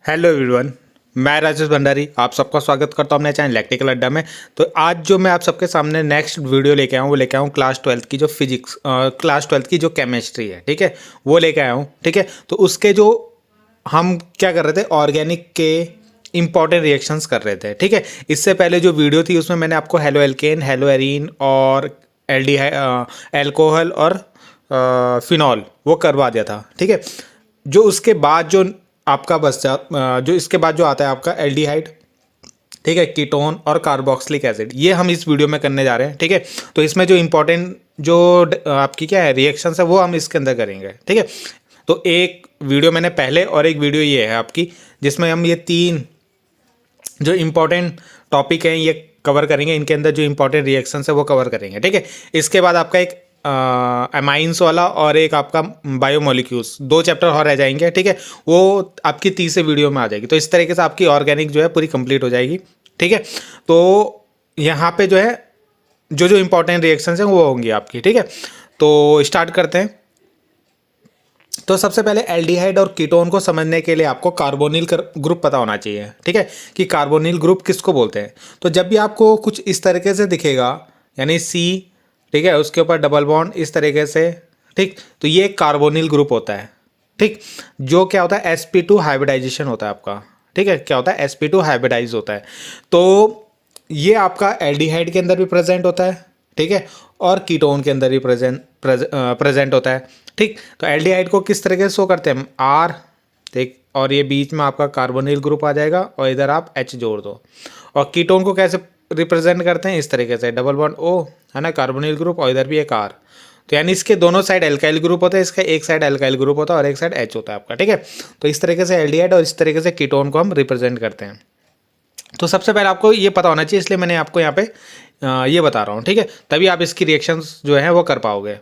Hello everyone. मैं राजेश भंडारी आप सबका स्वागत करता हूं अपने चैनल इलेक्ट्रिकल अड्डा में। तो आज जो मैं आप सबके सामने नेक्स्ट वीडियो लेके आया हूं वो लेके आया हूं क्लास 12 की जो फिजिक्स क्लास 12 की जो केमिस्ट्री है, ठीक है, वो लेके आया हूं। ठीक है, तो उसके जो हम क्या कर रहे थे, ऑर्गेनिक के इंपॉर्टेंट रिएक्शंस कर रहे थे। ठीक है, इससे पहले जो वीडियो थी उसमें मैंने आपको हेलो एल्केन, हेलो एरीन और एल्कोहल और फिनॉल वो करवा दिया था। ठीक है, जो उसके बाद जो आपका जो इसके बाद जो आता है आपका एल्डिहाइड, ठीक है, कीटोन और कार्बोक्सिलिक एसिड, ये हम इस वीडियो में करने जा रहे हैं। ठीक है, तो इसमें जो इंपॉर्टेंट जो आपकी क्या है रिएक्शंस है वो हम इसके अंदर करेंगे। ठीक है, तो एक वीडियो मैंने पहले और एक वीडियो ये है आपकी जिसमें हम ये तीन जो इंपॉर्टेंट टॉपिक हैं ये कवर करेंगे। इनके अंदर जो इंपॉर्टेंट रिएक्शंस है वो कवर करेंगे। ठीक है, इसके बाद आपका एक अमाइंस वाला और एक आपका बायोमोलिक्यूल्स, दो चैप्टर और रह जाएंगे। ठीक है, वो आपकी तीसरे वीडियो में आ जाएगी। तो इस तरीके से आपकी ऑर्गेनिक जो है पूरी कंप्लीट हो जाएगी। ठीक है, तो यहाँ पे जो है जो जो इंपॉर्टेंट रिएक्शंस हैं वो होंगी आपकी। ठीक है, तो स्टार्ट करते हैं। तो सबसे पहले एल्डिहाइड और कीटोन को समझने के लिए आपको कार्बोनिल ग्रुप पता होना चाहिए। ठीक है, कि कार्बोनिल ग्रुप किसको बोलते हैं। तो जब भी आपको कुछ इस तरीके से दिखेगा, यानी सी, ठीक है, उसके ऊपर डबल बॉन्ड इस तरीके से, ठीक, तो ये एक कार्बोनिल ग्रुप होता है। ठीक, जो क्या होता है sp2 हाइब्रिडाइजेशन होता है आपका। ठीक है, क्या होता है sp2 हाइब्रिडाइज होता है। तो ये आपका एल्डिहाइड के अंदर भी प्रेजेंट होता है, ठीक है, और कीटोन के अंदर भी प्रेजेंट होता है। ठीक, तो एल्डिहाइड को किस तरीके से शो करते हैं, आर, ठीक, और ये बीच में आपका कार्बोनिल ग्रुप आ जाएगा और इधर आप H जोड़ दो। और कीटोन को कैसे रिप्रेजेंट करते हैं, इस तरीके से डबल बॉन्ड O, है ना, कार्बोनिल ग्रुप और इधर भी एक R। तो यानी इसके दोनों साइड एल्काइल ग्रुप होता है, इसका एक साइड एल्काइल ग्रुप होता है और एक साइड H होता है आपका। ठीक है, तो इस तरीके से एल्डिहाइड और इस तरीके से कीटोन को हम रिप्रेजेंट करते हैं। तो सबसे पहले आपको ये पता होना चाहिए, इसलिए मैंने आपको यहाँ पे ये बता रहा हूँ। ठीक है, तभी आप इसकी रिएक्शंस जो है वो कर पाओगे।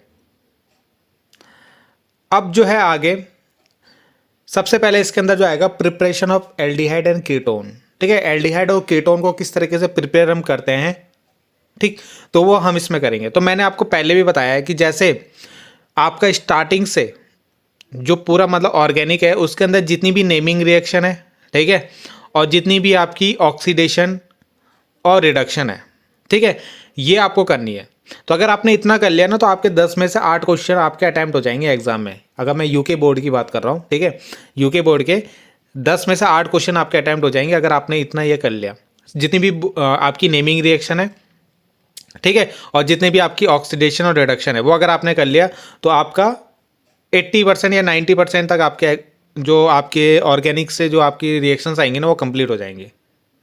अब जो है आगे सबसे पहले इसके अंदर जो आएगा preparation of aldehyde and ketone. ठीक है, एल्डिहाइड और कीटोन को किस तरीके से प्रिपेयर हम करते हैं, ठीक, तो वो हम इसमें करेंगे। तो मैंने आपको पहले भी बताया है कि जैसे आपका स्टार्टिंग से जो पूरा मतलब ऑर्गेनिक है उसके अंदर जितनी भी नेमिंग रिएक्शन है, ठीक है, और जितनी भी आपकी ऑक्सीडेशन और रिडक्शन है, ठीक है, ये आपको करनी है। तो अगर आपने इतना कर लिया ना तो आपके 10 में से 8 क्वेश्चन आपके अटैम्प्ट हो जाएंगे एग्जाम में। अगर मैं यूके बोर्ड की बात कर रहा हूँ, ठीक है, यूके बोर्ड के 10 में से 8 क्वेश्चन आपके अटैम्प्ट हो जाएंगे अगर आपने इतना ये कर लिया। जितनी भी आपकी नेमिंग रिएक्शन है, ठीक है, और जितने भी आपकी ऑक्सीडेशन और रिडक्शन है वो अगर आपने कर लिया तो आपका 80% या 90% तक आपके जो आपके ऑर्गेनिक से जो आपकी रिएक्शंस आएंगी ना वो कंप्लीट हो जाएंगी।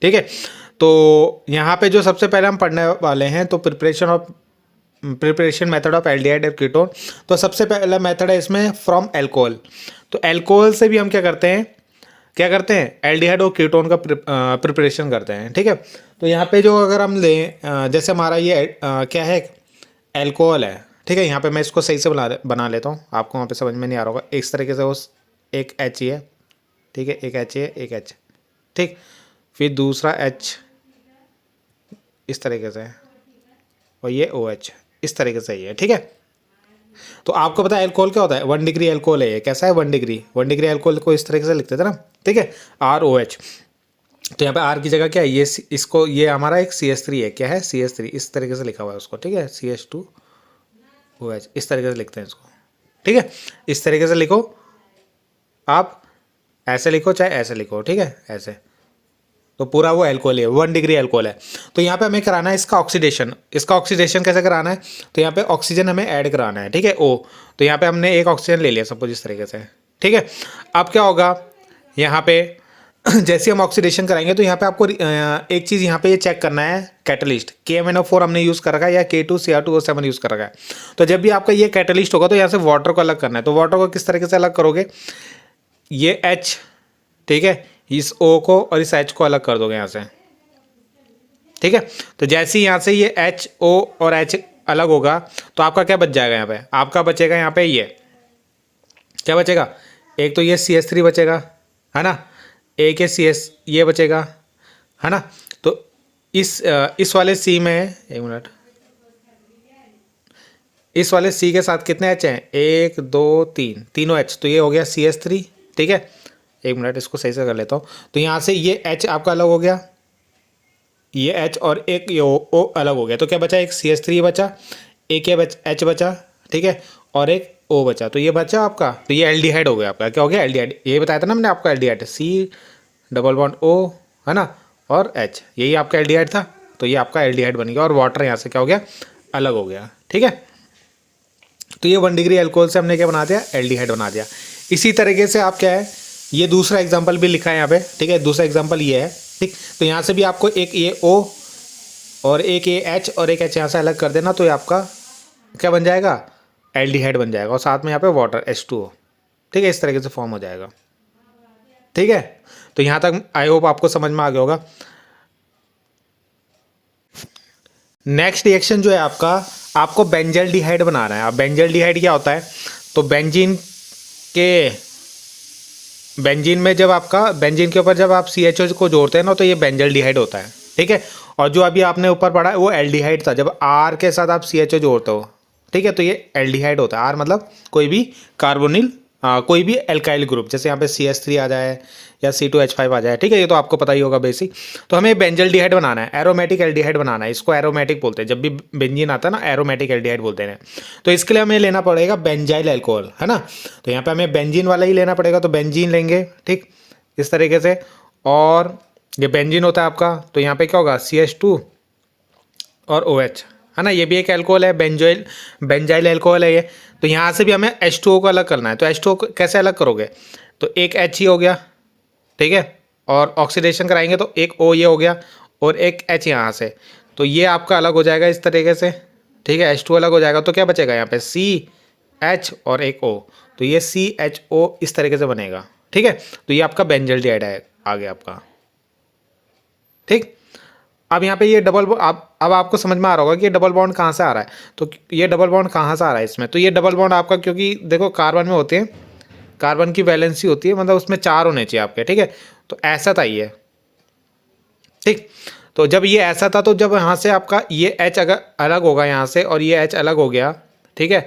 ठीक है, तो यहाँ पे जो सबसे पहले हम पढ़ने वाले हैं तो प्रिपरेशन मेथड ऑफ एल्डिहाइड और कीटोन। तो सबसे पहला मेथड है इसमें फ्रॉम एल्कोहल। तो एल्कोहल से भी हम क्या करते हैं एल्डिहाइड और कीटोन का प्रिपरेशन करते हैं। ठीक है, तो यहाँ पे जो अगर हम लें जैसे हमारा ये क्या है, एल्कोहल है। ठीक है, यहाँ पे मैं इसको सही से बना लेता हूँ, आपको वहाँ पे समझ में नहीं आ रहा होगा। इस तरीके से उस एक H है, ठीक है, एक H है, एक H, ठीक, फिर दूसरा H इस तरीके से और ये OH इस तरीके से ही है। ठीक है, तो आपको पता है एल्कोहल क्या होता है, 1 डिग्री एल्कोहल है ये। कैसा है, 1 डिग्री एल्कोहल को इस तरीके से लिखते थे ना। ठीक है, ROH। तो यहाँ पे R की जगह क्या है, ये इसको ये हमारा एक CH3 है। क्या है, CH3 इस तरीके से लिखा हुआ है उसको। ठीक है, CH2OH इस तरीके से लिखते हैं इसको। ठीक है, इस तरीके से लिखो, आप ऐसे लिखो चाहे ऐसे लिखो। ठीक है, ऐसे, तो पूरा वो एल्कोहल है, 1 डिग्री एल्कोहल है। तो यहाँ पे हमें कराना है इसका ऑक्सीडेशन। इसका ऑक्सीडेशन कैसे कराना है, तो यहाँ पे ऑक्सीजन हमें ऐड कराना है। ठीक है, O। तो यहाँ पे हमने एक ऑक्सीजन ले लिया सपोज इस तरीके से। ठीक है, अब क्या होगा यहाँ पे जैसे हम ऑक्सीडेशन कराएंगे तो यहाँ पे आपको एक चीज़ यहाँ पे ये चेक करना है, कैटलिस्ट KMnO4 हमने यूज़ कर रखा है या K2Cr2O7 यूज़ कर रखा है। तो जब भी आपका ये कैटलिस्ट होगा तो यहाँ से वाटर को अलग करना है। तो वाटर को किस तरीके से अलग करोगे, ये H, ठीक है, इस O को और इस H को अलग कर दोगे यहाँ से। ठीक है, तो जैसे ही यहाँ से ये H, O और H अलग होगा तो आपका क्या बच जाएगा, यहाँ पे आपका बचेगा, यहाँ पे ये क्या बचेगा, एक तो ये CH3 बचेगा, है ना, एक है CS ये बचेगा, है ना। तो इस वाले C में, एक मिनट, इस वाले C के साथ कितने H हैं, 1 2 3, तीनों H, तो ये हो गया CH3। ठीक है, एक मिनट इसको सही से कर लेता हूँ। तो यहाँ से ये H आपका अलग हो गया, ये H और एक ये O अलग हो गया, तो क्या बचा, एक CH3 बचा, एक ये H बचा, ठीक है, और एक O बचा, तो ये बचा आपका, तो ये एल्डिहाइड हो गया आपका। क्या हो गया, एल्डिहाइड। ये बताया था ना मैंने आपको, aldehyde C double bond O है ना, और H, यही आपका एल्डिहाइड था, तो ये आपका एल्डिहाइड बन गया। और वाटर यहाँ से क्या हो गया, अलग हो गया, ठीक है। तो ये 1 डिग्री अल्कोहल से हमने क्या बना दिया, एल्डिहाइड बना दिया। इसी तरीके से आप क्या है, ये दूसरा एग्जाम्पल भी लिखा है यहाँ पे, ठीक है, दूसरा एग्जाम्पल ये है, ठीक। तो यहाँ से भी आपको एक ये O और एक ये H और एक H यहाँ से अलग कर देना, तो ये आपका क्या बन जाएगा, एल्डिहाइड बन जाएगा, और साथ में यहाँ पे वाटर H2O, ठीक है, इस तरीके से फॉर्म हो जाएगा, ठीक है। तो यहाँ तक आई होप आपको समझ में आ गया होगा। नेक्स्ट रिएक्शन जो है आपका, आपको बेंजल्डिहाइड बनाना है। अब बेंजल्डिहाइड क्या होता है, तो बेंजीन में जब आपका बेंजीन के ऊपर जब आप CHO को जोड़ते हैं ना, तो ये बेंजल्डिहाइड होता है, ठीक है। और जो अभी आपने ऊपर पढ़ा है वो एल्डिहाइड था, जब R के साथ आप CHO जोड़ते हो, ठीक है, तो ये एल्डिहाइड होता है। R मतलब कोई भी कार्बोनिल, कोई भी एल्काइल ग्रुप, जैसे यहाँ पे CH3 आ जाए या C2H5 आ जाए, ठीक है, ये तो आपको पता ही होगा बेसिक। तो हमें बेंजल्डिहाइड बनाना है, एरोमेटिक एल्डिहाइड बनाना है, इसको एरोमेटिक बोलते हैं। जब भी बेंजीन आता है ना, एरोमेटिक एल्डिहाइड बोलते हैं। तो इसके लिए हमें लेना पड़ेगा बेंजाइल अल्कोहल, है ना। तो यहाँ पे हमें बेंजीन वाला ही लेना पड़ेगा, तो बेंजीन लेंगे, ठीक, इस तरीके से। और ये बेंजीन होता है आपका, तो यहाँ पे क्या होगा, CH2 और OH, है ना, ये भी एक अल्कोहल है, बेंजाइल अल्कोहल है ये। तो यहाँ से भी हमें H2O को अलग करना है। तो H2O को कैसे अलग करोगे, तो एक H ही हो गया, ठीक है, और ऑक्सीडेशन कराएंगे तो एक O ये हो गया और एक H यहाँ से, तो ये आपका अलग हो जाएगा इस तरीके से, ठीक है, H2O अलग हो जाएगा। तो क्या बचेगा यहाँ पे, CH और एक O, तो ये CHO इस तरीके से बनेगा, ठीक है। तो ये आपका बेंजल्डिहाइड आ गया आपका, ठीक। अब यहाँ पे ये डबल, अब आपको समझ में आ रहा होगा कि ये डबल बॉन्ड कहाँ से आ रहा है। तो ये डबल बॉन्ड कहाँ से आ रहा है इसमें, तो ये डबल बॉन्ड आपका, क्योंकि देखो कार्बन में होते हैं, कार्बन की वैलेंसी होती है, मतलब उसमें 4 होने चाहिए आपके, ठीक है। तो ऐसा था ये, ठीक। तो जब ये ऐसा था, तो जब यहाँ से आपका ये H अगर अलग होगा यहाँ से और ये H अलग हो गया, ठीक है,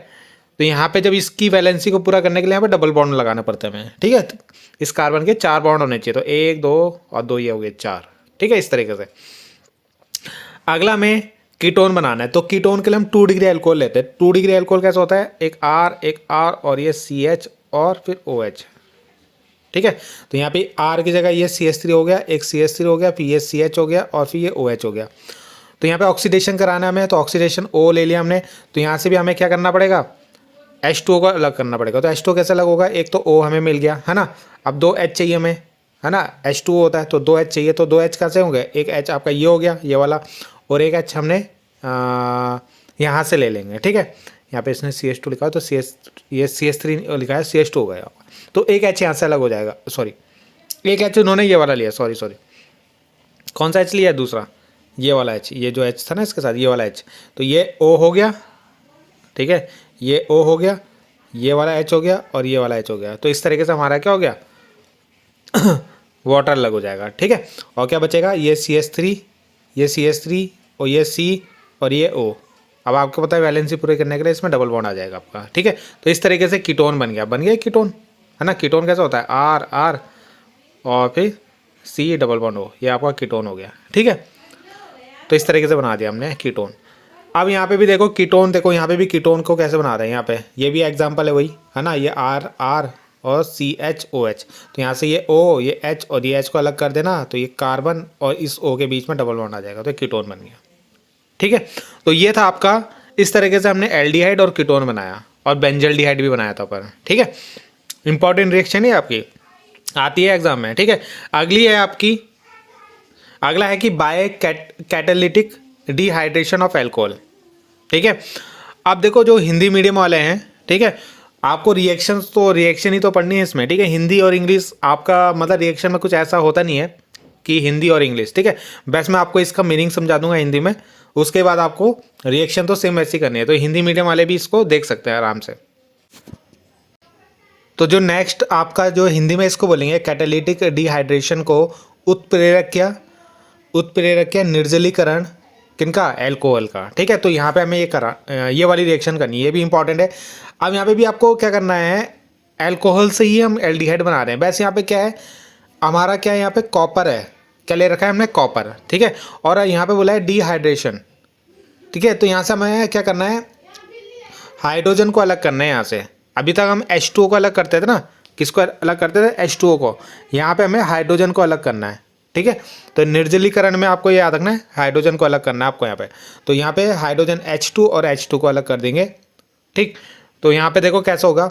तो यहाँ पे जब इसकी वैलेंसी को पूरा करने के लिए यहाँ पे डबल बॉन्ड लगाना पड़ता है हमें, ठीक है। इस कार्बन के 4 बॉन्ड होने चाहिए, तो 1 2 और 2 ये हो गए 4, ठीक है, इस तरीके से। अगला में कीटोन बनाना है, तो कीटोन के लिए हम 2 डिग्री अल्कोहल लेते हैं। 2 डिग्री अल्कोहल कैसा होता है, एक R और ये CH और फिर OH, ठीक है। तो यहाँ पे R की जगह ये CH3 हो गया, एक CH3 हो गया, फिर ये CH हो गया और फिर ये OH हो गया। तो यहाँ पे ऑक्सीडेशन कराना है हमें, तो ऑक्सीडेशन O ले लिया हमने। तो यहाँ से भी हमें क्या करना पड़ेगा, H2O को अलग करना पड़ेगा। तो H2O कैसे अलग होगा, एक तो O हमें मिल गया, है ना। अब 2 H चाहिए हमें, है ना, H2O होता है तो 2 H चाहिए, तो 2 H कैसे होंगे, एक H आपका ये हो गया ये वाला, और एक H हमने यहाँ से ले लेंगे, ठीक है। यहाँ पे इसने CH2 लिखा है, तो ये CH3 लिखा है, CH2 हो गया, तो एक H यहाँ से अलग हो जाएगा, सॉरी एक H उन्होंने ये वाला लिया, सॉरी कौन सा H लिया है, दूसरा ये वाला H, ये जो H था ना इसके साथ ये वाला H, तो ये O हो गया, ठीक है, ये O हो गया, ये वाला H हो गया और ये वाला H हो गया। तो इस तरीके से हमारा क्या हो गया वाटर अलग हो जाएगा, ठीक है। और क्या बचेगा, ये CH3, ये CH3 और ये C और ये O। अब आपको पता है वैलेंसी पूरे करने के लिए इसमें डबल बॉन्ड आ जाएगा आपका, ठीक है। तो इस तरीके से कीटोन बन गया कीटोन, है ना। कीटोन कैसा होता है, R और फिर C डबल बॉन्ड O, ये आपका कीटोन हो गया, ठीक है। तो इस तरीके से बना दिया हमने कीटोन। अब यहाँ पे भी देखो कीटोन, देखो यहाँ पे भी कीटोन को कैसे बना रहे हैं, यहाँ पे ये भी एग्जाम्पल है वही, है ना, ये R और CHOH। तो यहाँ से ये O, ये H और ये H को अलग कर देना, तो ये कार्बन और इस O के बीच में डबल बॉन्ड आ जाएगा, तो कीटोन बन गया, ठीक है। तो ये था आपका, इस तरीके से हमने एल्डिहाइड और कीटोन बनाया और बेंजल्डिहाइड भी बनाया था पर, ठीक है। इंपॉर्टेंट रिएक्शन है आपकी, आती है एग्जाम में, ठीक है। अगली है आपकी, अगला है कि by catalytic dehydration of alcohol, ठीक है। अब देखो जो हिंदी मीडियम वाले हैं, ठीक है, आपको रिएक्शन ही तो पढ़नी है इसमें, ठीक है। हिंदी और इंग्लिश आपका मतलब रिएक्शन में कुछ ऐसा होता नहीं है कि हिंदी और इंग्लिश, ठीक है। बस मैं आपको इसका मीनिंग समझा दूंगा हिंदी में, उसके बाद आपको रिएक्शन तो सेम ऐसी करनी है। तो हिंदी मीडियम वाले भी इसको देख सकते हैं आराम से। तो जो नेक्स्ट आपका जो हिंदी में इसको बोलेंगे कैटालिटिक डिहाइड्रेशन को उत्प्रेरक या निर्जलीकरण किनका, एल्कोहल का, ठीक है। तो यहाँ पे हमें ये वाली रिएक्शन करनी है, ये भी इंपॉर्टेंट है। अब यहाँ पे भी आपको क्या करना है, अल्कोहल से ही हम एल्डिहाइड बना रहे हैं। वैसे यहाँ पे क्या है, हमारा क्या है, यहाँ पे कॉपर है, क्या ले रखा है हमने, कॉपर, ठीक है। और यहाँ पे बोला है डिहाइड्रेशन, ठीक है। तो यहाँ से हमें क्या करना है, हाइड्रोजन को अलग करना है यहाँ से। अभी तक हम H2O को अलग करते थे ना, किसको अलग करते थे, H2O को। यहाँ पे हमें हाइड्रोजन को अलग करना है, ठीक है। तो निर्जलीकरण में आपको ये याद रखना है, हाइड्रोजन को अलग करना है आपको यहाँ पे। तो यहाँ पे हाइड्रोजन H2 और H2 को अलग कर देंगे, ठीक। तो यहाँ पे देखो कैसा होगा,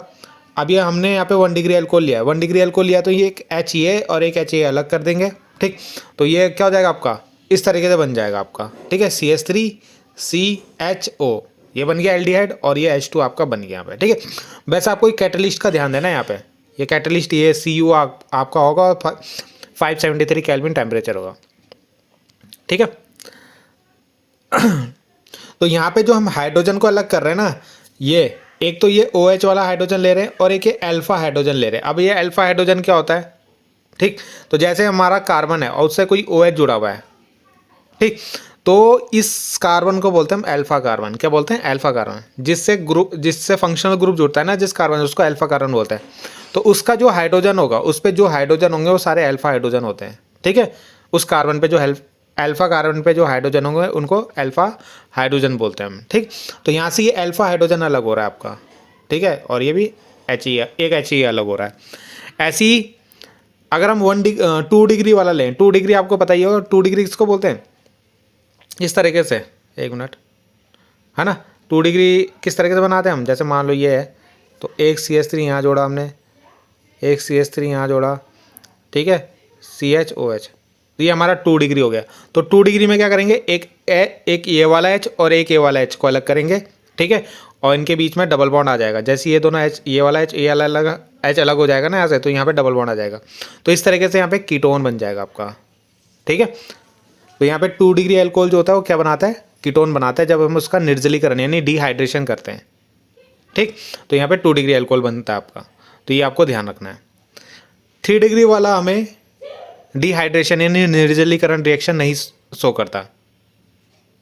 अब ये हमने यहाँ पे 1 डिग्री अल्कोहल लिया है, 1 डिग्री अल्कोहल लिया तो ये एक HA और एक HA अलग कर देंगे, ठीक। तो ये क्या हो जाएगा आपका, इस तरीके से बन जाएगा आपका, ठीक है। CH3CHO ये बन गया एल्डिहाइड और ये H2 आपका बन गया यहाँ पे, ठीक है। वैसे आपको कैटलिस्ट का ध्यान देना है यहाँ पे, ये कैटलिस्ट ये Cu आपका होगा और 573 केल्विन टेम्परेचर होगा, ठीक है। तो यहाँ पे जो हम हाइड्रोजन को अलग कर रहे हैं ना, ये एक तो ये OH वाला हाइड्रोजन ले रहे हैं और एक ये अल्फा हाइड्रोजन ले रहे हैं। अब ये अल्फा हाइड्रोजन क्या होता है, ठीक। तो जैसे हमारा कार्बन है और उससे कोई OH जुड़ा हुआ है, ठीक। तो इस कार्बन को बोलते हैं हम अल्फा कार्बन, क्या बोलते हैं, अल्फा कार्बन। जिससे फंक्शनल ग्रुप जुड़ता है ना जिस कार्बन, उसको अल्फा कार्बन बोलते हैं। तो उसका जो हाइड्रोजन होगा, उस पर जो हाइड्रोजन होंगे वो सारे अल्फा हाइड्रोजन होते हैं, ठीक है। उस कार्बन पे जो अल्फा कार्बन पे जो हाइड्रोजन होंगे उनको अल्फा हाइड्रोजन बोलते हैं हम, ठीक। तो यहाँ से ये अल्फा हाइड्रोजन अलग हो रहा है आपका, ठीक है। और ये भी एक HE अलग हो रहा है। ऐसी अगर हम 2 डिग्री वाला लें, 2 डिग्री आपको पता ही होगा, 2 डिग्री किसको बोलते हैं, इस तरीके से, एक मिनट, है ना। 2 डिग्री किस तरीके से बनाते हैं हम, जैसे मान लो ये है, तो एक CH3 यहाँ जोड़ा हमने, एक CH3 यहाँ जोड़ा, ठीक है, CHOH, तो ये हमारा 2 डिग्री हो गया। तो 2 डिग्री में क्या करेंगे, एक ये वाला H और एक ये वाला H को अलग करेंगे, ठीक है। और इनके बीच में डबल बॉन्ड आ जाएगा, जैसे ये दोनों H, ये वाला H, ये अलग H अलग हो जाएगा ना यहाँ से, तो यहाँ पे डबल बॉन्ड आ जाएगा। तो इस तरीके से यहाँ पे कीटोन बन जाएगा आपका, ठीक है। तो यहाँ पे 2 डिग्री अल्कोहल जो होता है वो क्या बनाता है, कीटोन बनाता है, जब हम उसका निर्जलीकरण यानी डिहाइड्रेशन करते हैं, ठीक। तो यहाँ पे 2 डिग्री अल्कोहल बनता है आपका, तो ये आपको ध्यान रखना है। 3 डिग्री वाला हमें डिहाइड्रेशन यानी निर्जलीकरण रिएक्शन नहीं शो करता,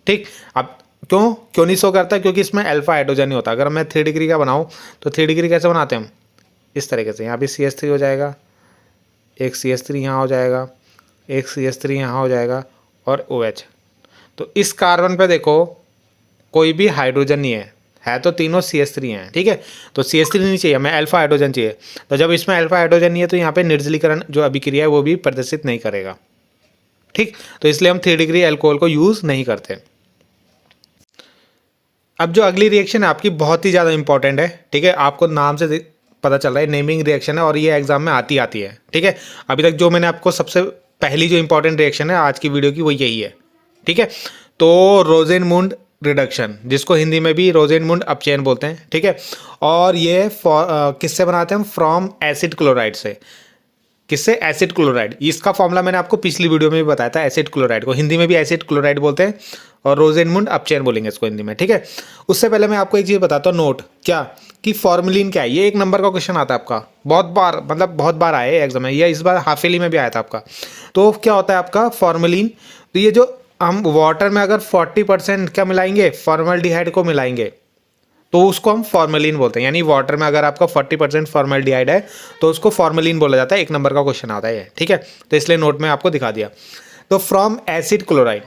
ठीक। अब क्यों नहीं शो करता, क्योंकि इसमें अल्फा हाइड्रोजन नहीं होता। अगर मैं 3 डिग्री का बनाऊँ तो 3 डिग्री कैसे बनाते हैं हम, इस तरीके से, यहाँ पे CH3 हो जाएगा, एक CH3 यहाँ हो जाएगा, एक CH3 यहाँ हो जाएगा और OH। तो इस कार्बन पे देखो कोई भी हाइड्रोजन नहीं है तो तीनों CH3 हैं, ठीक है। तो CH3 नहीं चाहिए, हमें अल्फा हाइड्रोजन चाहिए। तो जब इसमें अल्फा हाइड्रोजन नहीं है तो यहाँ पे निर्जलीकरण जो अभिक्रिया है वो भी प्रदर्शित नहीं करेगा, ठीक। तो इसलिए हम 3 डिग्री अल्कोहल को यूज़ नहीं करते। अब जो अगली रिएक्शन है आपकी बहुत ही ज़्यादा इंपॉर्टेंट है, ठीक है। आपको नाम से पता चल रहा है, नेमिंग रिएक्शन है और ये एग्जाम में आती है, ठीक है। अभी तक जो मैंने आपको सबसे पहली जो इंपॉर्टेंट रिएक्शन है आज की वीडियो की वो यही है, ठीक है। तो रोजेनमुंड रिडक्शन, जिसको हिंदी में भी रोजेनमुंड अपचयन बोलते हैं, ठीक है। और ये किससे बनाते हैं हम, फ्रॉम एसिड क्लोराइड से। किससे, एसिड क्लोराइड। इसका फॉर्मूला मैंने आपको पिछली वीडियो में भी बताया था। एसिड क्लोराइड को हिंदी में भी एसिड क्लोराइड बोलते हैं और रोजेनमुंड अपचयन बोलेंगे इसको हिंदी में, ठीक है। उससे पहले मैं आपको एक चीज़ बताता हूँ, नोट क्या कि फॉर्मेलिन क्या है। ये 1 नंबर का क्वेश्चन आता है आपका, बहुत बार आया है एग्जाम में, ये इस बार हाफेली में भी आया था आपका। तो क्या होता है आपका फॉर्मेलिन, तो ये जो हम वाटर में अगर 40% क्या मिलाएंगे, फॉर्मल्डिहाइड को मिलाएंगे तो उसको हम फॉर्मेलिन बोलते हैं। यानी वाटर में अगर आपका 40% फॉर्मल्डिहाइड है तो उसको फॉर्मेलिन बोला जाता है। 1 नंबर का क्वेश्चन आता है, ठीक है। तो इसलिए नोट में आपको दिखा दिया। तो फ्रॉम एसिड क्लोराइड,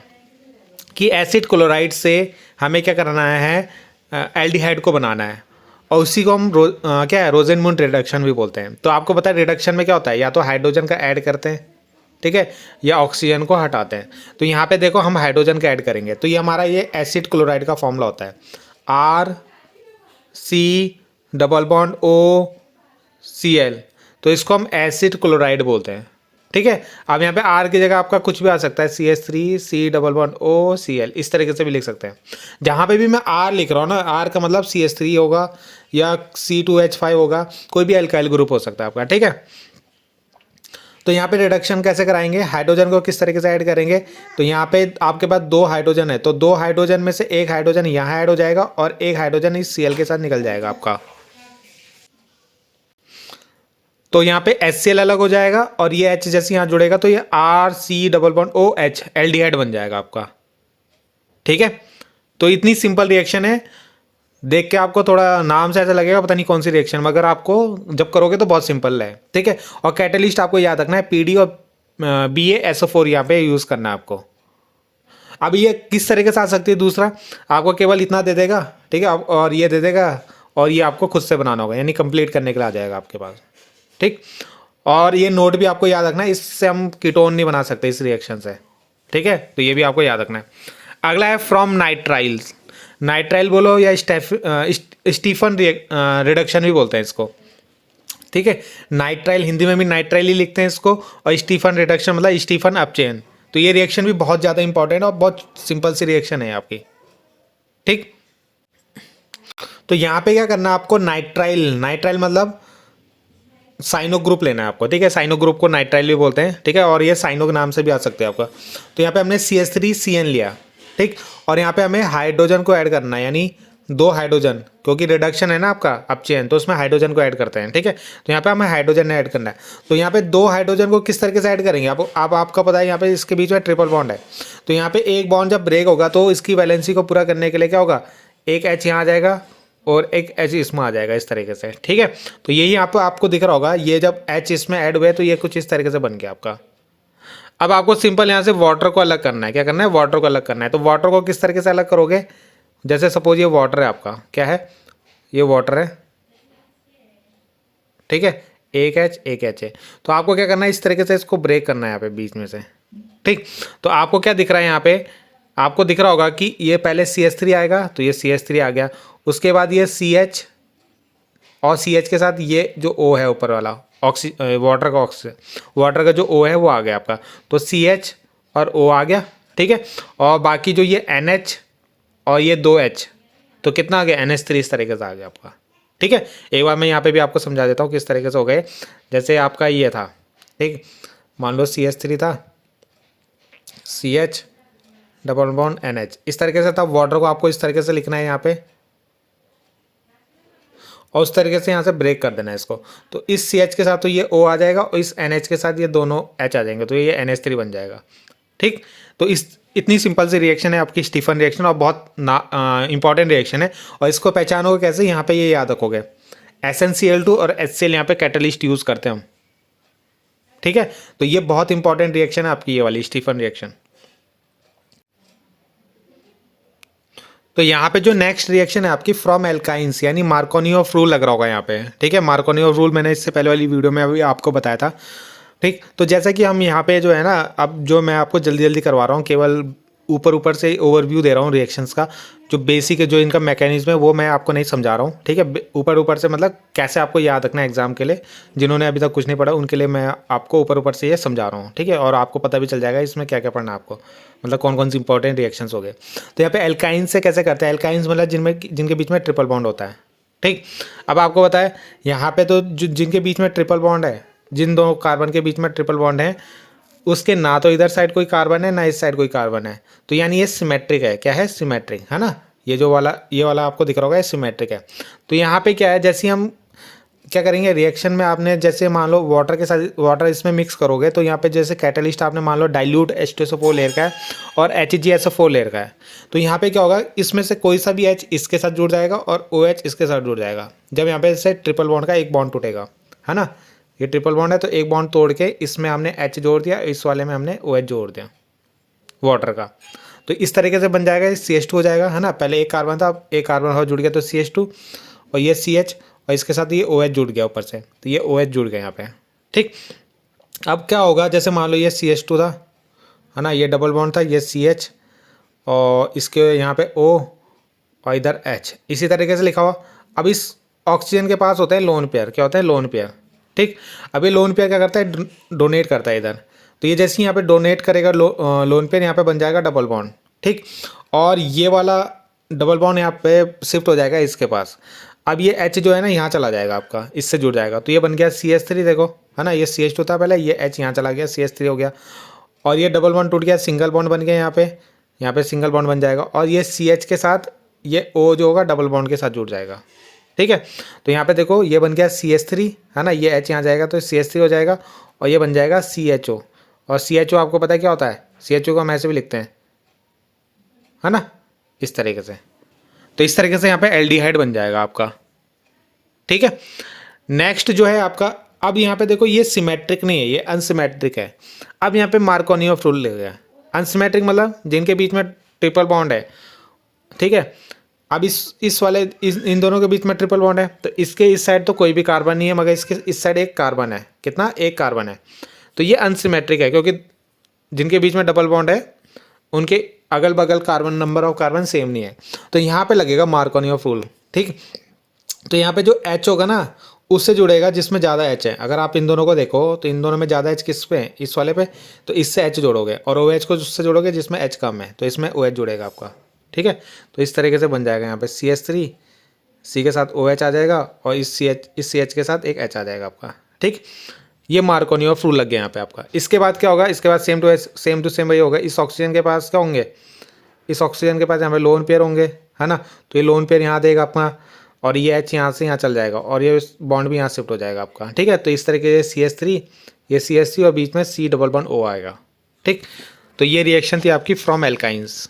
कि एसिड क्लोराइड से हमें क्या करना है, एल्डिहाइड को बनाना है और उसी को हम क्या है, रोजेनमुंड रिडक्शन भी बोलते हैं। तो आपको पता है रिडक्शन में क्या होता है, या तो हाइड्रोजन का ऐड करते हैं, ठीक है, या ऑक्सीजन को हटाते हैं। तो यहाँ पे देखो हम हाइड्रोजन का ऐड करेंगे, तो ये हमारा ये एसिड क्लोराइड का फॉर्मूला होता है, RC≡OCl। तो इसको हम एसिड क्लोराइड बोलते हैं, ठीक है। अब यहाँ पे R की जगह आपका कुछ भी आ सकता है, CH3C≡OCl, इस तरीके से भी लिख सकते हैं। जहाँ पे भी मैं R लिख रहा हूँ ना, R का मतलब CH3 होगा या C2H5 होगा, कोई भी अल्काइल ग्रुप हो सकता है आपका, ठीक है। तो यहाँ पे रिडक्शन कैसे कराएंगे, हाइड्रोजन को किस तरीके से ऐड करेंगे। तो यहाँ पे आपके पास 2 हाइड्रोजन है, तो 2 हाइड्रोजन में से एक हाइड्रोजन यहाँ ऐड हो जाएगा और एक हाइड्रोजन इस Cl के साथ निकल जाएगा आपका। तो यहाँ पे HCl अलग हो जाएगा और ये H जैसे यहाँ जुड़ेगा तो ये RC≡OH एल्डिहाइड बन जाएगा आपका, ठीक है। तो इतनी सिंपल रिएक्शन है देख के आपको थोड़ा नाम से ऐसा लगेगा पता नहीं कौन सी रिएक्शन, मगर आपको जब करोगे तो बहुत सिंपल है, ठीक है। और कैटलिस्ट आपको याद रखना है पीडी और BaSO4 यहाँ पे यूज़ करना है आपको। अब ये किस तरीके से आ सकती है, दूसरा आपको केवल इतना दे देगा, ठीक है, और ये दे देगा, और ये आपको खुद से बनाना होगा, यानी कंप्लीट करने के लिए आ जाएगा आपके पास, ठीक। और ये नोट भी आपको याद रखना है, इससे हम कीटोन नहीं बना सकते इस रिएक्शन से, ठीक है, तो ये भी आपको याद रखना है। अगला है फ्रॉम नाइट्राइल्स, नाइट्राइल बोलो या स्टीफन रिडक्शन भी बोलते हैं इसको, ठीक है। नाइट्राइल हिंदी में भी नाइट्राइल ही लिखते हैं इसको, और स्टीफन रिडक्शन मतलब स्टीफन अपचेन। तो ये रिएक्शन भी बहुत ज़्यादा इंपॉर्टेंट है और बहुत सिंपल सी रिएक्शन है आपकी, ठीक। तो यहाँ पे क्या करना है आपको, नाइट्राइल, नाइट्राइल मतलब साइनो ग्रुप लेना है आपको, ठीक है। साइनो ग्रुप को नाइट्राइल भी बोलते हैं, ठीक है, और ये साइनो के नाम से भी आ सकते हैं आपका। तो यहाँ पे हमने CH3CN लिया, ठीक, और यहाँ पे हमें हाइड्रोजन को ऐड करना है, यानी 2 हाइड्रोजन, क्योंकि रिडक्शन है ना आपका अपचेन, तो उसमें हाइड्रोजन को ऐड करते हैं, ठीक है। तो यहाँ पे हमें हाइड्रोजन ऐड करना है। तो यहाँ पे 2 हाइड्रोजन को किस तरीके से ऐड करेंगे, आपका पता है यहाँ पे इसके बीच में ट्रिपल बॉन्ड है। तो यहाँ पे एक बॉन्ड जब ब्रेक होगा तो इसकी वैलेंसी को पूरा करने के लिए क्या होगा, एक H यहाँ आ जाएगा और एक H इसमें आ जाएगा, इस तरीके से, ठीक है। तो यही यहाँ पे आपको दिख रहा होगा, ये जब H इसमें ऐड हुए तो ये कुछ इस तरीके से बन गया आपका। अब आपको सिंपल यहाँ से वाटर को अलग करना है, क्या करना है, वाटर को अलग करना है। तो वाटर को किस तरीके से अलग करोगे, जैसे सपोज ये वाटर है आपका, क्या है, ये वाटर है, ठीक है, एक H है। तो आपको क्या करना है, इस तरीके से इसको ब्रेक करना है यहाँ पे बीच में से, ठीक। तो आपको क्या दिख रहा है यहाँ पे, आपको दिख रहा होगा कि ये पहले CH3 आएगा, तो ये CH3 आ गया, उसके बाद ये CH, और CH के साथ ये जो O है ऊपर वाला वाटर का जो O है वो आ गया आपका। तो CH और O आ गया, ठीक है। और बाकी जो ये NH और ये 2H, तो कितना आ गया, NH3, इस तरीके से आ गया आपका, ठीक है। एक बार मैं यहाँ पे भी आपको समझा देता हूँ किस तरीके से हो गए। जैसे आपका ये था, ठीक, मान लो CH3 था, CH डबल बॉन्ड NH, इस तरीके से था। वाटर को आपको इस तरीके से लिखना है यहाँ पे, और उस तरीके से यहाँ से ब्रेक कर देना है इसको। तो इस CH के साथ तो ये O आ जाएगा, और इस NH के साथ ये दोनों H आ जाएंगे, तो ये NH3 बन जाएगा, ठीक। तो इतनी सिंपल सी रिएक्शन है आपकी स्टीफन रिएक्शन, और बहुत इंपॉर्टेंट रिएक्शन है। और इसको पहचानोगे कैसे, यहाँ पे ये याद रखोगे, SnCl2 और HCl यहाँ पे कैटलिस्ट यूज़ करते हैं हम, ठीक है। तो ये बहुत इंपॉर्टेंट रिएक्शन है आपकी, ये वाली स्टीफन रिएक्शन। तो यहाँ पे जो नेक्स्ट रिएक्शन है आपकी फ्रॉम एल्काइंस, यानी मार्कोनी ऑफ रूल लग रहा होगा यहाँ पे, ठीक है। मार्कोनी ऑफ रूल मैंने इससे पहले वाली वीडियो में अभी आपको बताया था, ठीक। तो जैसा कि हम यहाँ पे जो है ना, अब जो मैं आपको जल्दी जल्दी करवा रहा हूँ, केवल ऊपर ऊपर से ओवरव्यू दे रहा हूँ रिएक्शंस का, जो बेसिक है, जो इनका मैकेनिज्म है वो मैं आपको नहीं समझा रहा हूँ, ठीक है। ऊपर ऊपर से मतलब कैसे आपको याद रखना है एग्जाम के लिए, जिन्होंने अभी तक कुछ नहीं पढ़ा उनके लिए मैं आपको ऊपर ऊपर से ये समझा रहा हूँ, ठीक है। और आपको पता भी चल जाएगा इसमें क्या क्या पढ़ना है आपको, मतलब कौन कौन सी इंपॉर्टेंट रिएक्शंस हो गए। तो यहाँ पे एल्काइंस से कैसे करते हैं, एल्काइंस मतलब जिनके बीच में ट्रिपल बॉन्ड होता है, ठीक। अब आपको बताया यहाँ पे तो जिनके बीच में ट्रिपल बॉन्ड है, जिन दो कार्बन के बीच में ट्रिपल बॉन्ड है, उसके ना तो इधर साइड कोई कार्बन है ना इस साइड कोई कार्बन है, तो यानी ये सिमेट्रिक है। क्या है, सिमेट्रिक है ना। ये वाला आपको दिख रहा होगा, ये सिमेट्रिक है। तो यहाँ पे क्या है, जैसे हम क्या करेंगे रिएक्शन में, आपने जैसे मान लो वाटर के साथ वाटर इसमें मिक्स करोगे, तो यहाँ पे जैसे कैटलिस्ट आपने मान लो डाइल्यूट H2SO4 लेयर का है और HGSO4 लेयर का है, तो यहाँ पे क्या होगा, इसमें से कोई सा भी H इसके साथ जुड़ जाएगा और OH इसके साथ जुड़ जाएगा। जब यहाँ पे से ट्रिपल बॉन्ड का एक बॉन्ड टूटेगा, है ना, ये ट्रिपल बॉन्ड है, तो एक बॉन्ड तोड़ के इसमें हमने H जोड़ दिया, इस वाले में हमने OH जोड़ दिया वाटर का, तो इस तरीके से बन जाएगा, CH2 हो जाएगा, है ना। पहले एक कार्बन था, एक कार्बन और जुड़ गया तो CH2, और ये CH, और इसके साथ ये OH जुड़ गया ऊपर से, तो ये OH जुड़ गया यहाँ पे, ठीक। अब क्या होगा, जैसे मान लो ये CH2 था, है ना, ये डबल बॉन्ड था, ये CH और इसके यहाँ पे O और इधर H, इसी तरीके से लिखा हुआ। अब इस ऑक्सीजन के पास होता है लोन पेयर, क्या होता है, लोन पेयर, ठीक। अब ये लोन पेयर क्या करता है, डोनेट करता है इधर, तो ये जैसे यहाँ पे डोनेट करेगा लोन पेयर, यहाँ पे बन जाएगा डबल बॉन्ड, ठीक। और ये वाला डबल बॉन्ड यहाँ पे शिफ्ट हो जाएगा इसके पास। अब ये H जो है ना यहाँ चला जाएगा आपका, इससे जुड़ जाएगा, तो ये बन गया CH3, देखो, है ना, ये CH2 था पहले, ये H यहाँ चला गया, CH3 हो गया, और ये डबल बॉन्ड टूट गया, सिंगल बॉन्ड बन गया, यहाँ पे सिंगल बॉन्ड बन जाएगा, और ये CH के साथ ये O जो होगा डबल बॉन्ड के साथ जुड़ जाएगा, ठीक है। तो यहाँ पे देखो ये बन गया CH3, है ना, ये H यहाँ जाएगा तो CH3 हो जाएगा, और ये बन जाएगा CHO, और CHO आपको पता है क्या होता है, CHO को हम ऐसे भी लिखते हैं, है ना, इस तरीके से। तो इस तरीके से यहाँ पे एल्डिहाइड बन जाएगा आपका, ठीक है। नेक्स्ट जो है आपका, अब यहाँ पे देखो ये सिमेट्रिक नहीं है, ये अनसिमेट्रिक है। अब यहाँ पे मार्कोनियोफ रूल ले गया। अनसिमेट्रिक मतलब जिनके बीच में ट्रिपल बॉन्ड है, ठीक है। अब इस वाले इन दोनों के बीच में ट्रिपल बॉन्ड है, तो इसके इस साइड तो कोई भी कार्बन नहीं है, मगर इसके इस साइड एक कार्बन है। कितना? एक कार्बन है। तो ये अनसिमेट्रिक है, क्योंकि जिनके बीच में डबल बॉन्ड है उनके अगल बगल carbon, number of carbon same नहीं है। तो यहाँ पे लगेगा मार्कोनियोफ रूल, ठीक। तो यहाँ पे जो H होगा ना, उससे जुड़ेगा जिसमें ज़्यादा H है। अगर आप इन दोनों को देखो तो इन दोनों में ज़्यादा H किस पे है? इस वाले पे। तो इससे H जोड़ोगे, और OH को उससे जोड़ोगे जिसमें H कम है, तो इसमें OH जुड़ेगा आपका, ठीक है। तो इस तरीके से बन जाएगा यहाँ पे CH3, C के साथ OH आ जाएगा, और इस CH के साथ एक H आ जाएगा आपका, ठीक। ये मार्कोनियोफ रूल लग गया यहाँ पे आपका। इसके बाद क्या होगा? इसके बाद सेम टू सेम वही होगा। इस ऑक्सीजन के पास क्या होंगे? इस ऑक्सीजन के पास यहाँ पे लोन पेयर होंगे, है ना। तो ये लोन पेयर यहाँ देगा आपका, और ये H यहाँ से यहाँ चल जाएगा, और ये बॉन्ड भी यहाँ शिफ्ट हो जाएगा आपका, ठीक है। तो इस तरीके से CH3, ये CH3, और बीच में C डबल बॉन्ड O आएगा, ठीक। तो ये रिएक्शन थी आपकी फ्रॉम एल्काइंस।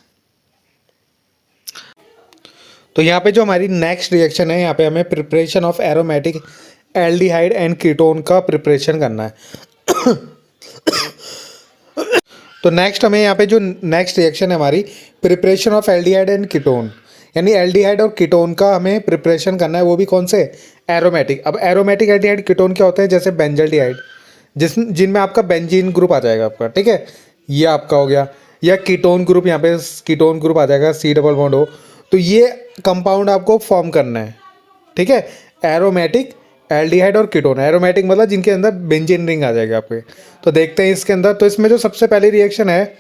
तो यहाँ पे जो हमारी नेक्स्ट रिएक्शन है, यहाँ पे हमें preparation of aromatic aldehyde and ketone का प्रिपरेशन करना है। तो नेक्स्ट हमें यहाँ पे जो नेक्स्ट रिएक्शन है हमारी, preparation of aldehyde and ketone, यानी एल्डिहाइड और कीटोन का हमें प्रिपरेशन करना है। वो भी कौन से? एरोमेटिक। अब एरोमेटिक एल्डिहाइड कीटोन क्या होते हैं? जैसे बेंजल्डिहाइड, जिनमें आपका बेंजीन ग्रुप आ जाएगा आपका, ठीक है। ये आपका हो गया, या कीटोन ग्रुप, यहाँ पे कीटोन ग्रुप आ जाएगा, C डबल बॉन्ड O। तो ये कंपाउंड आपको फॉर्म करना है, ठीक है। एरोमेटिक एल्डिहाइड और कीटोन। एरोमेटिक मतलब जिनके अंदर बेंजीन रिंग आ जाएगा आपके। तो देखते हैं इसके अंदर। तो इसमें जो सबसे पहली रिएक्शन है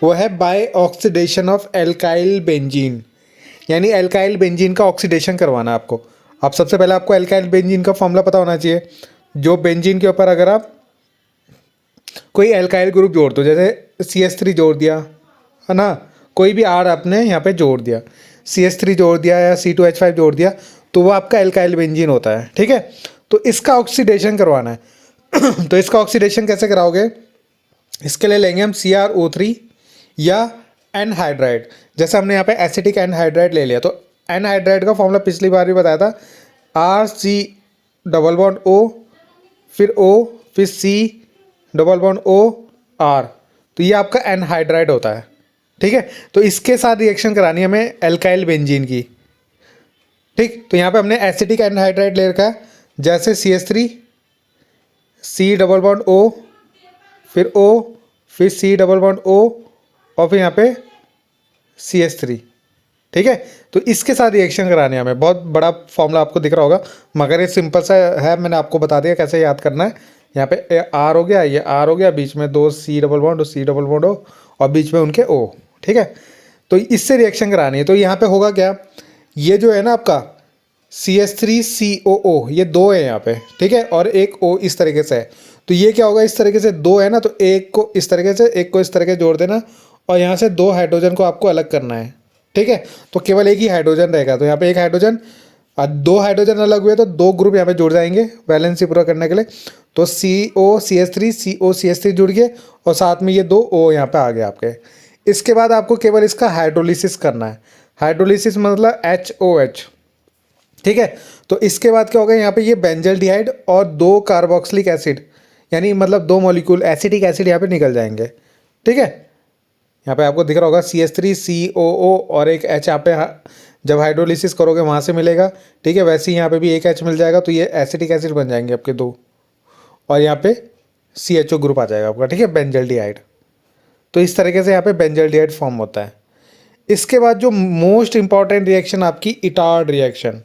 वो है by oxidation of alkyl benzene, यानी एल्काइल बेंजीन का ऑक्सीडेशन करवाना है आपको। अब सबसे पहले आपको एल्काइल बेंजीन का फॉर्मूला पता होना चाहिए। जो बेंजीन के ऊपर अगर आप कोई एल्काइल ग्रुप जोड़ दो, जैसे CH3 जोड़ दिया, है ना, कोई भी R आपने यहाँ पे जोड़ दिया, CH3 जोड़ दिया या C2H5 जोड़ दिया, तो वो आपका एल्काइल बेंजीन होता है, ठीक है। तो इसका ऑक्सीडेशन करवाना है। तो इसका ऑक्सीडेशन कैसे कराओगे? इसके लिए लेंगे हम CrO3 या एनहाइड्राइड। जैसे हमने यहाँ पे एसिटिक एनहाइड्राइड ले लिया, तो एनहाइड्राइड का फॉर्मूला पिछली बार भी बताया था, RC डबल बॉन्ड O, फिर O, फिर C double bond O R। तो ये आपका एनहाइड्राइड होता है, ठीक है। तो इसके साथ रिएक्शन करानी है हमें एल्काइल बेंजीन की, ठीक। तो यहाँ पे हमने एसिटिक एनहाइड्राइड ले रखा है, जैसे CH3, C double bond O, फिर O, फिर C डबल बॉन्ड O, और फिर यहाँ पे CH3, ठीक है। तो इसके साथ रिएक्शन करानी है हमें। बहुत बड़ा फॉर्मूला आपको दिख रहा होगा, मगर ये सिंपल सा है, मैंने आपको बता दिया कैसे याद करना है। यहाँ पे R हो गया, ये R हो गया, बीच में 2 C डबल बॉन्ड और C डबल बॉन्ड O, और बीच में उनके O, ठीक है। तो इससे रिएक्शन करानी है। तो यहाँ पे होगा क्या? ये जो है ना आपका CH3COO, ये 2 है यहाँ पे, ठीक है, और एक O इस तरीके से है। तो ये क्या होगा? इस तरीके से 2 है ना, तो एक को इस तरीके से, एक को इस तरीके जोड़ देना, और यहाँ से 2 हाइड्रोजन को आपको अलग करना है, ठीक है। तो केवल एक ही हाइड्रोजन रहेगा। तो यहाँ पे एक हाइड्रोजन, 2 हाइड्रोजन अलग हुए तो 2 ग्रुप यहाँ पे जुड़ जाएंगे वैलेंसी पूरा करने के लिए। तो COCH3 COCH3 जुड़ गए, और साथ में ये 2 O यहाँ पे आ गए आपके। इसके बाद आपको केवल इसका हाइड्रोलिसिस करना है। हाइड्रोलिसिस मतलब HOH, ठीक है। तो इसके बाद क्या होगा? यहाँ पे ये बेंजल्डिहाइड और 2 कार्बोक्सिलिक एसिड, यानी मतलब 2 मॉलिक्यूल एसिटिक एसिड यहाँ पे निकल जाएंगे, ठीक है। यहाँ पे आपको दिख रहा होगा CH3COO और एक H यहाँ पे जब हाइड्रोलिसिस करोगे वहाँ से मिलेगा, ठीक है। वैसे ही यहाँ पे भी एक H मिल जाएगा, तो ये एसिटिक एसिड बन जाएंगे आपके 2, और यहाँ पे CHO ग्रुप आ जाएगा आपका, ठीक है, बेंजल्डिहाइड। तो इस तरीके से यहाँ पे बेंजल्डिहाइड फॉर्म होता है। इसके बाद जो मोस्ट इंपॉर्टेंट रिएक्शन आपकी इटार्ड रिएक्शन,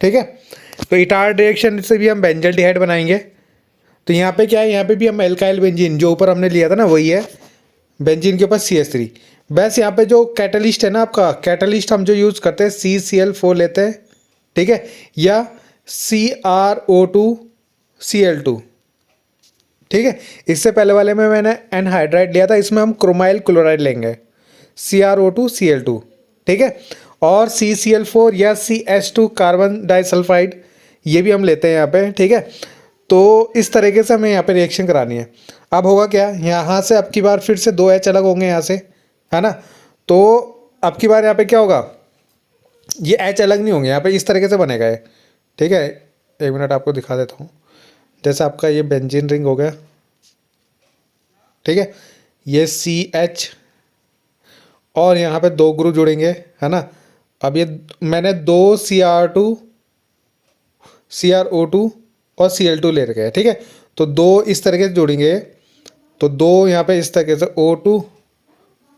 ठीक है। तो इटार्ड रिएक्शन से भी हम बेंजल्डिहाइड बनाएंगे। तो यहाँ पे क्या है? यहाँ पे भी हम एल्काइल बेंजीन जो ऊपर हमने लिया था ना, वही है, बेंजीन के ऊपर CH3। बस यहाँ पे जो कैटलिस्ट है ना आपका, कैटलिस्ट हम जो यूज़ करते हैं CCl4 लेते हैं, ठीक है, या CrO2Cl2, ठीक है। इससे पहले वाले में मैंने एनहाइड्राइड लिया था, इसमें हम क्रोमाइल क्लोराइड लेंगे, CrO2Cl2, ठीक है। और CCl4 या CH2 कार्बन डाइसल्फाइड, ये भी हम लेते हैं यहाँ पे, ठीक है। तो इस तरीके से हमें यहाँ पे रिएक्शन करानी है। अब होगा क्या? यहाँ से अब की बार फिर से 2 H अलग होंगे यहाँ से, है ना। तो अब की बार यहाँ पे क्या होगा? ये एच अलग नहीं होंगे यहाँ पे, इस तरीके से बनेगा ये, ठीक है। एक मिनट आपको दिखा देता हूँ। जैसे आपका ये बेंजीन रिंग हो गया, ठीक है, ये सी एच और यहाँ पे दो ग्रुप जुड़ेंगे, है ना। अब ये मैंने दो CR2 और Cl2 ले रखे हैं, ठीक है। तो दो इस तरीके से जोड़ेंगे, तो दो यहाँ पे इस तरीके से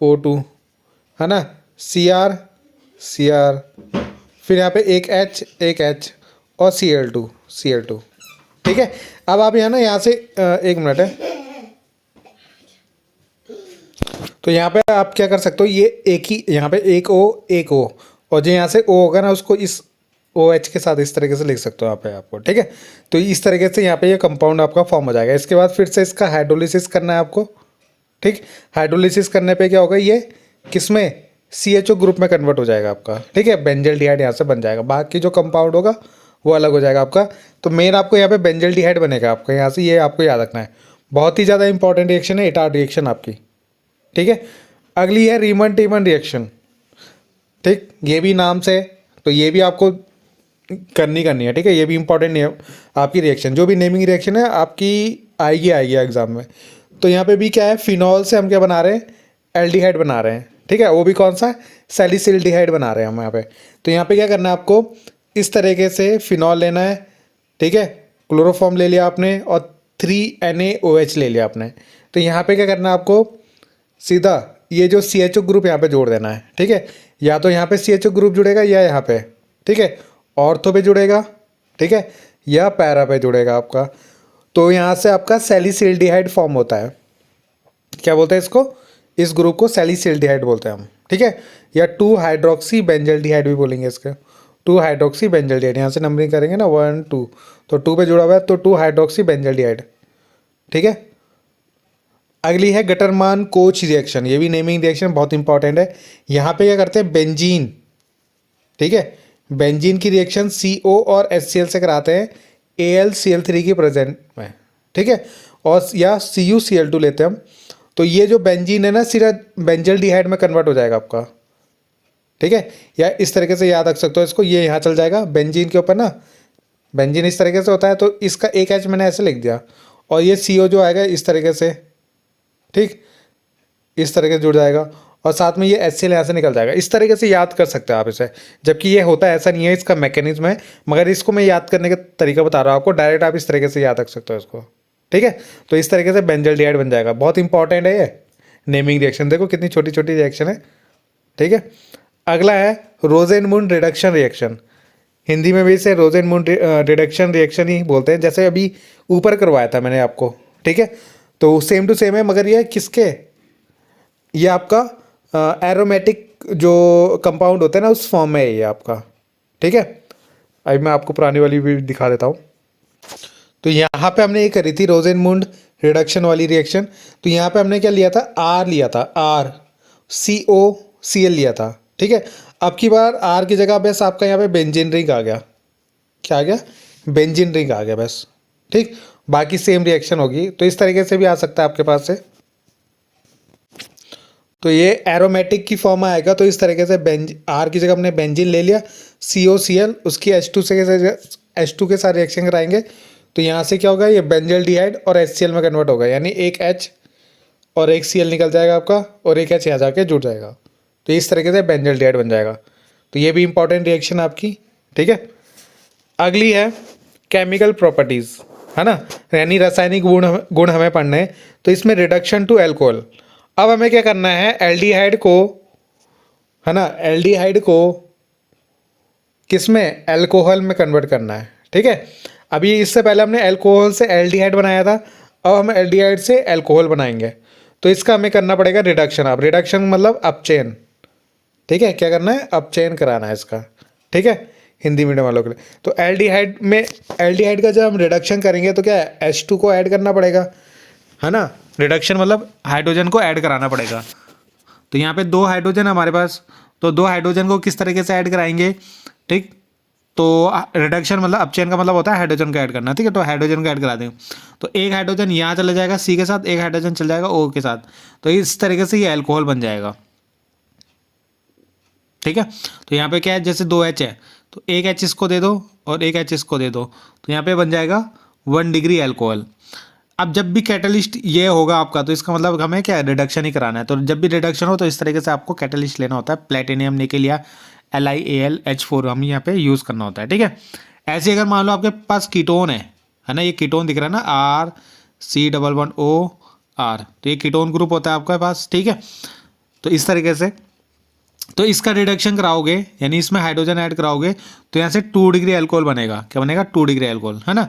O2 है ना, Cr, फिर यहाँ पे एक H और Cl2, ठीक है। अब आप यहाँ ना यहाँ से एक मिनट है, तो यहाँ पे आप क्या कर सकते हो, ये एक ही यहाँ पे एक O और जो यहाँ से O होगा ना उसको इस OH के साथ इस तरीके से लिख सकते हो यहाँ पे आपको, ठीक है। तो इस तरीके से यहाँ पे ये कंपाउंड आपका फॉर्म हो जाएगा। इसके बाद फिर से इसका हाइड्रोलिसिस करना है आपको, ठीक। हाइड्रोलिसिस करने पे क्या होगा, ये किसमें CHO ग्रुप में कन्वर्ट हो जाएगा आपका, ठीक है। बेंजल डिहाइड यहाँ से बन जाएगा, बाकी जो कंपाउंड होगा वो अलग हो जाएगा आपका। तो मेन आपको यहाँ पे बेंजल डिहाइड बनेगा आपका यहाँ से, ये आपको याद रखना है। बहुत ही ज़्यादा इंपॉर्टेंट रिएक्शन है इटार रिएक्शन आपकी, ठीक है। अगली है रीमन टीमन रिएक्शन, ठीक। ये भी नाम से, तो ये भी आपको करनी है, ठीक है। ये भी इंपॉर्टेंट नहीं है आपकी रिएक्शन, जो भी नेमिंग रिएक्शन है आपकी आएगी एग्जाम में। तो यहाँ पे भी क्या है, फिनॉल से हम क्या बना रहे हैं, एल्डिहाइड बना रहे हैं, ठीक है। वो भी कौन सा, सैलिसिल्डिहाइड बना रहे हैं हम यहाँ पे। तो यहाँ पे क्या करना है आपको, इस तरीके से फिनॉल लेना है, ठीक है। क्लोरोफॉर्म ले लिया आपने और 3NaOH ले लिया आपने। तो यहाँ पे क्या करना है आपको, सीधा ये जो CHO ग्रुप यहाँ पे जोड़ देना है, ठीक है। या तो यहाँ पे CHO ग्रुप जुड़ेगा या यहाँ पे, ठीक है, ऑर्थो पे जुड़ेगा, ठीक है, या पैरा पे जुड़ेगा आपका। तो यहाँ से आपका सैलिसिल्डिहाइड फॉर्म होता है। क्या बोलते हैं इसको, इस ग्रुप को सैलिसिल्डिहाइड बोलते हैं हम, ठीक है। या 2 हाइड्रोक्सी बेंजल्डिहाइड भी बोलेंगे इसके, 2 हाइड्रोक्सी बेंजल्डिहाइड। यहाँ से नंबरिंग करेंगे ना 1 2, तो 2 पे जुड़ा हुआ है तो 2 हाइड्रोक्सी बेंजल्डिहाइड, ठीक है। अगली है गटरमान कोच रिएक्शन, ये भी नेमिंग रिएक्शन बहुत इंपॉर्टेंट है। यहाँ पे क्या करते हैं, बेंजीन, ठीक है, बेंजीन की रिएक्शन CO और HCl से कराते हैं AlCl3 की प्रेजेंट में, ठीक है, और या CuCl2 लेते हैं हम। तो ये जो बेंजीन है ना सीधा बेंजल डिहाइड में कन्वर्ट हो जाएगा आपका, ठीक है। या इस तरीके से याद रख सकते हो इसको, ये यहाँ चल जाएगा बेंजीन के ऊपर ना, बेंजीन इस तरीके से होता है तो इसका एक H मैंने ऐसे लिख दिया, और ये CO जो आएगा इस तरीके से, ठीक, इस तरीके से जुड़ जाएगा, और साथ में ये HCl यहाँ से निकल जाएगा। इस तरीके से याद कर सकते हो आप इसे, जबकि ये होता है ऐसा नहीं है, इसका मैकेनिज्म है, मगर इसको मैं याद करने का तरीका बता रहा हूँ आपको। डायरेक्ट आप इस तरीके से याद रख सकते हो इसको, ठीक है। तो इस तरीके से बेंजल डिहाइड बन जाएगा। बहुत इंपॉर्टेंट है ये नेमिंग रिएक्शन, देखो कितनी छोटी छोटी रिएक्शन है, ठीक है। अगला है रोजेनमुंड रिडक्शन रिएक्शन, हिंदी में भी इसे रोजेनमुंड रिडक्शन रिएक्शन ही बोलते हैं, जैसे अभी ऊपर करवाया था मैंने आपको, ठीक है। तो सेम टू सेम है, मगर ये किसके, ये आपका एरोमेटिक जो कंपाउंड होता है ना उस फॉर्म में है ये आपका, ठीक है। अभी मैं आपको पुरानी वाली भी दिखा देता हूँ। तो यहाँ पे हमने ये करी थी रोजेनमुंड रिडक्शन वाली रिएक्शन। तो यहाँ पे हमने क्या लिया था, R लिया था, RCOCl लिया था, ठीक है। अब की बार R की जगह बस आपका यहाँ पे बेंजीन रिंग आ गया, क्या आ गया, बेंजीन रिंग आ गया बस, ठीक। बाकी सेम रिएक्शन होगी, तो इस तरीके से भी आ सकता है आपके पास से। तो ये एरोमेटिक की फॉर्म में आएगा, तो इस तरीके से R की जगह हमने बेंजीन ले लिया, COCl उसकी H2 के साथ रिएक्शन कराएंगे, तो यहाँ से क्या होगा, ये बेंजल डिहाइड और HCl में कन्वर्ट होगा, यानी एक H और एक Cl निकल जाएगा आपका, और एक H यहाँ जाके जुड़ जाएगा। तो इस तरीके से बेंजल डिहाइड बन जाएगा। तो ये भी इंपॉर्टेंट रिएक्शन आपकी, ठीक है। अगली है केमिकल प्रॉपर्टीज़, है ना, यानी रासायनिक गुण हमें पढ़ने हैं। तो इसमें रिडक्शन टू एल्कोहल। अब हमें क्या करना है, एल्डिहाइड को, है ना, एल्डिहाइड को किस में, एल्कोहल में कन्वर्ट करना है, ठीक है। अभी इससे पहले हमने एल्कोहल से एल्डिहाइड बनाया था, अब हम एल्डिहाइड से एल्कोहल बनाएंगे। तो इसका हमें करना पड़ेगा रिडक्शन। अब रिडक्शन मतलब अपचयन, ठीक है, क्या करना है, अपचयन कराना है इसका, ठीक है, हिंदी मीडियम वालों के लिए। तो एल्डिहाइड में, एल्डिहाइड का जब हम रिडक्शन करेंगे तो क्या है, H2 को ऐड करना पड़ेगा, है ना। रिडक्शन मतलब हाइड्रोजन को ऐड कराना पड़ेगा। तो यहाँ पे 2 हाइड्रोजन हमारे पास, तो 2 हाइड्रोजन को किस तरीके से ऐड कराएंगे, ठीक। तो रिडक्शन मतलब अपचयन का मतलब होता है हाइड्रोजन को ऐड करना, ठीक है। तो हाइड्रोजन को ऐड करा दें, तो एक हाइड्रोजन यहाँ चला जाएगा C के साथ, एक हाइड्रोजन चल जाएगा O के साथ, तो इस तरीके से ये अल्कोहल बन जाएगा। ठीक है। तो यहाँ पे क्या है, जैसे 2H है तो एक H इसको दे दो और एक H इसको दे दो, तो यहाँ पे बन जाएगा 1 डिग्री एल्कोहल। अब जब भी कैटलिस्ट ये होगा आपका, तो इसका मतलब हमें क्या रिडक्शन ही कराना है। तो जब भी रिडक्शन हो तो इस तरीके से आपको कैटलिस्ट लेना होता है, प्लेटिनियम निकल या LiAlH4 हम यहाँ पे यूज़ करना होता है। ठीक है। ऐसे अगर मान लो आपके पास कीटोन है ना, ये कीटोन दिख रहा है ना, RC11OR, तो ये कीटोन ग्रुप होता है आपके पास। ठीक है। तो इस तरीके से तो इसका रिडक्शन कराओगे, यानी इसमें हाइड्रोजन ऐड कराओगे, तो यहाँ से 2 डिग्री अल्कोहल बनेगा। क्या बनेगा? 2 डिग्री अल्कोहल, है ना।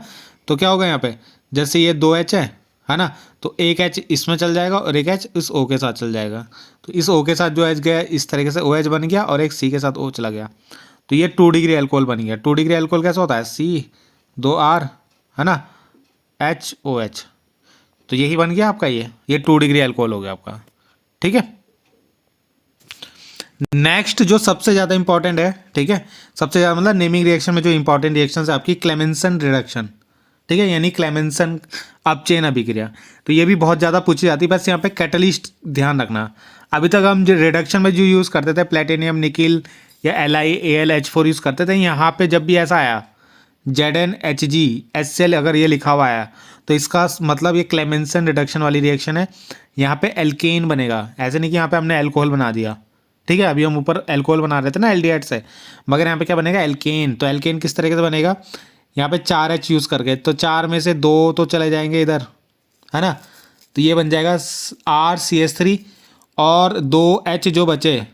तो क्या होगा यहाँ पे, जैसे ये 2H है ना, तो एक H इसमें चल जाएगा और एक H इस O के साथ चल जाएगा। तो इस O के साथ जो H गया, इस तरीके से OH बन गया और एक C के साथ O चला गया, तो ये 2 डिग्री अल्कोहल बन गया। 2 डिग्री अल्कोहल कैसा होता है? C2R, है ना, HOH, तो यही बन गया आपका ये 2 डिग्री अल्कोहल हो गया आपका। ठीक है। नेक्स्ट जो सबसे ज़्यादा इंपॉर्टेंट है, ठीक है, सबसे ज़्यादा मतलब नेमिंग रिएक्शन में जो इंपॉर्टेंट रिएक्शन है आपकी, क्लेमेंसन रिडक्शन। ठीक है, यानी क्लेमेंसन अपचयन अभिक्रिया। तो ये भी बहुत ज़्यादा पूछी जाती है, बस यहाँ पे कैटलिस्ट ध्यान रखना। अभी तक हम जो रिडक्शन में जो यूज़ करते थे प्लेटिनियम निकिल या LiAlH4 यूज़ करते थे, यहाँ पे जब भी ऐसा आया ZnHgHCl अगर ये लिखा हुआ आया, तो इसका मतलब ये क्लेमेंसन रिडक्शन वाली रिएक्शन है। यहाँ पे एल्केन बनेगा, ऐसे नहीं कि यहाँ पे हमने अल्कोहल बना दिया। ठीक है, अभी हम ऊपर अल्कोहल बना रहे थे ना एल्डिहाइड से, मगर यहाँ पे क्या बनेगा? एल्केन। तो एल्केन किस तरीके से बनेगा? यहाँ पे 4H यूज़ करके, तो 4 में से 2 तो चले जाएंगे इधर, है ना, तो ये बन जाएगा RCH3 और 2H जो बचे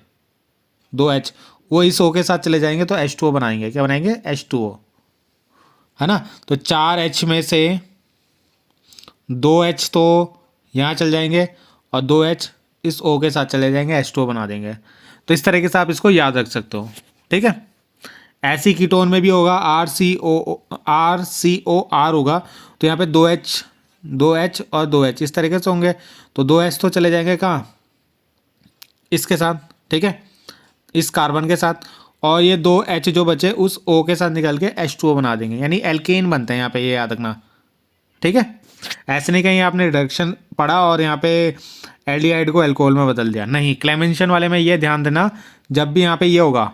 2H वो इस O के साथ चले जाएंगे, तो H2O बनाएंगे। क्या बनाएंगे? H2O, है ना। तो 4H में से 2H तो यहाँ चल जाएंगे और 2H इस O के साथ चले जाएंगे, H2O बना देंगे। तो इस तरीके से आप इसको याद रख सकते हो। ठीक है। ऐसी कीटोन में भी होगा RCOR होगा, तो यहाँ पे 2H और 2H इस तरीके से होंगे, तो 2H तो चले जाएंगे कहाँ? इसके साथ। ठीक है, इस कार्बन के साथ, और ये 2H जो बचे उस O के साथ निकल के H2O बना देंगे, यानी एल्केन बनते हैं यहाँ पे, ये याद रखना। ठीक है, ऐसे नहीं कहीं आपने रिडक्शन पढ़ा और यहाँ पे एल्डिहाइड को अल्कोहल में बदल दिया, नहीं। क्लेमेंशन वाले में ये ध्यान देना, जब भी यहाँ पे ये होगा,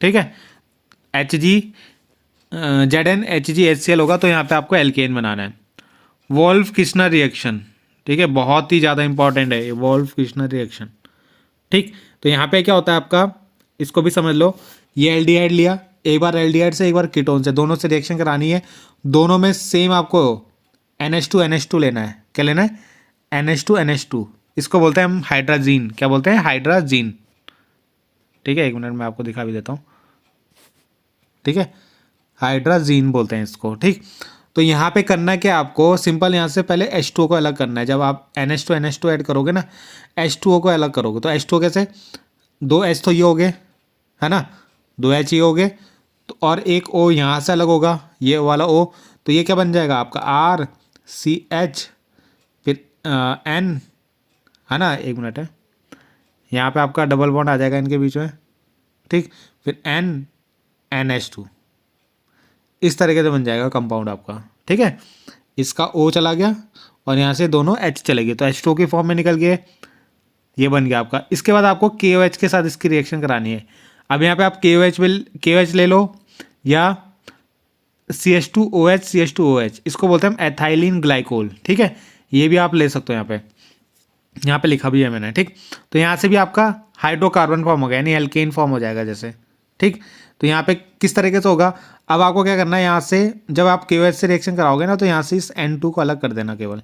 ठीक है, ZnHgHCl होगा, तो यहाँ पे आपको एल्केन बनाना है। वोल्फ किस्नर रिएक्शन, ठीक है, बहुत ही ज़्यादा इंपॉर्टेंट है ये वोल्फ किस्नर रिएक्शन। ठीक, तो यहाँ पे क्या होता है आपका, इसको भी समझ लो। ये एल्डिहाइड लिया, एक बार एल्डिहाइड से एक बार कीटोन से, दोनों से रिएक्शन करानी है। दोनों में सेम आपको NH2 लेना है। क्या लेना है? NH2 इसको बोलते हैं हम हाइड्राजीन। क्या बोलते हैं? हाइड्राजीन। ठीक है, एक मिनट में आपको दिखा भी देता हूँ। ठीक है, हाइड्राजीन बोलते हैं इसको। ठीक, तो यहाँ पे करना क्या आपको, सिंपल, यहाँ से पहले H2O को अलग करना है। जब आप NH2 ऐड करोगे ना, H2O को अलग करोगे, तो H2O कैसे? 2H तो ये हो गए, है ना, 2H ये हो गए, तो और एक O यहाँ से अलग होगा, ये वाला O, तो ये क्या बन जाएगा आपका? RCH, फिर N, है ना, एक मिनट है, यहाँ पे आपका डबल बॉन्ड आ जाएगा इनके बीच में। ठीक, फिर NH2, इस तरीके से बन जाएगा कंपाउंड आपका। ठीक है, इसका O चला गया और यहाँ से दोनों H चले गए, तो H2O की फॉर्म में निकल गए, ये बन गया आपका। इसके बाद आपको KOH के साथ इसकी रिएक्शन करानी है। अब यहाँ पे आप KOH ले लो या CH2OH, इसको बोलते हैं हम एथाइलिन ग्लाइकोल। ठीक है, ये भी आप ले सकते हो, यहाँ पे लिखा भी है मैंने। ठीक, तो यहाँ से भी आपका हाइड्रोकार्बन फॉर्म हो गया, यानी एल्केन फॉर्म हो जाएगा जैसे। ठीक, तो यहाँ पे किस तरीके से होगा, अब आपको क्या करना है, यहाँ से जब आप KOH से रिएक्शन कराओगे ना, तो यहाँ से इस N2 को अलग कर देना केवल।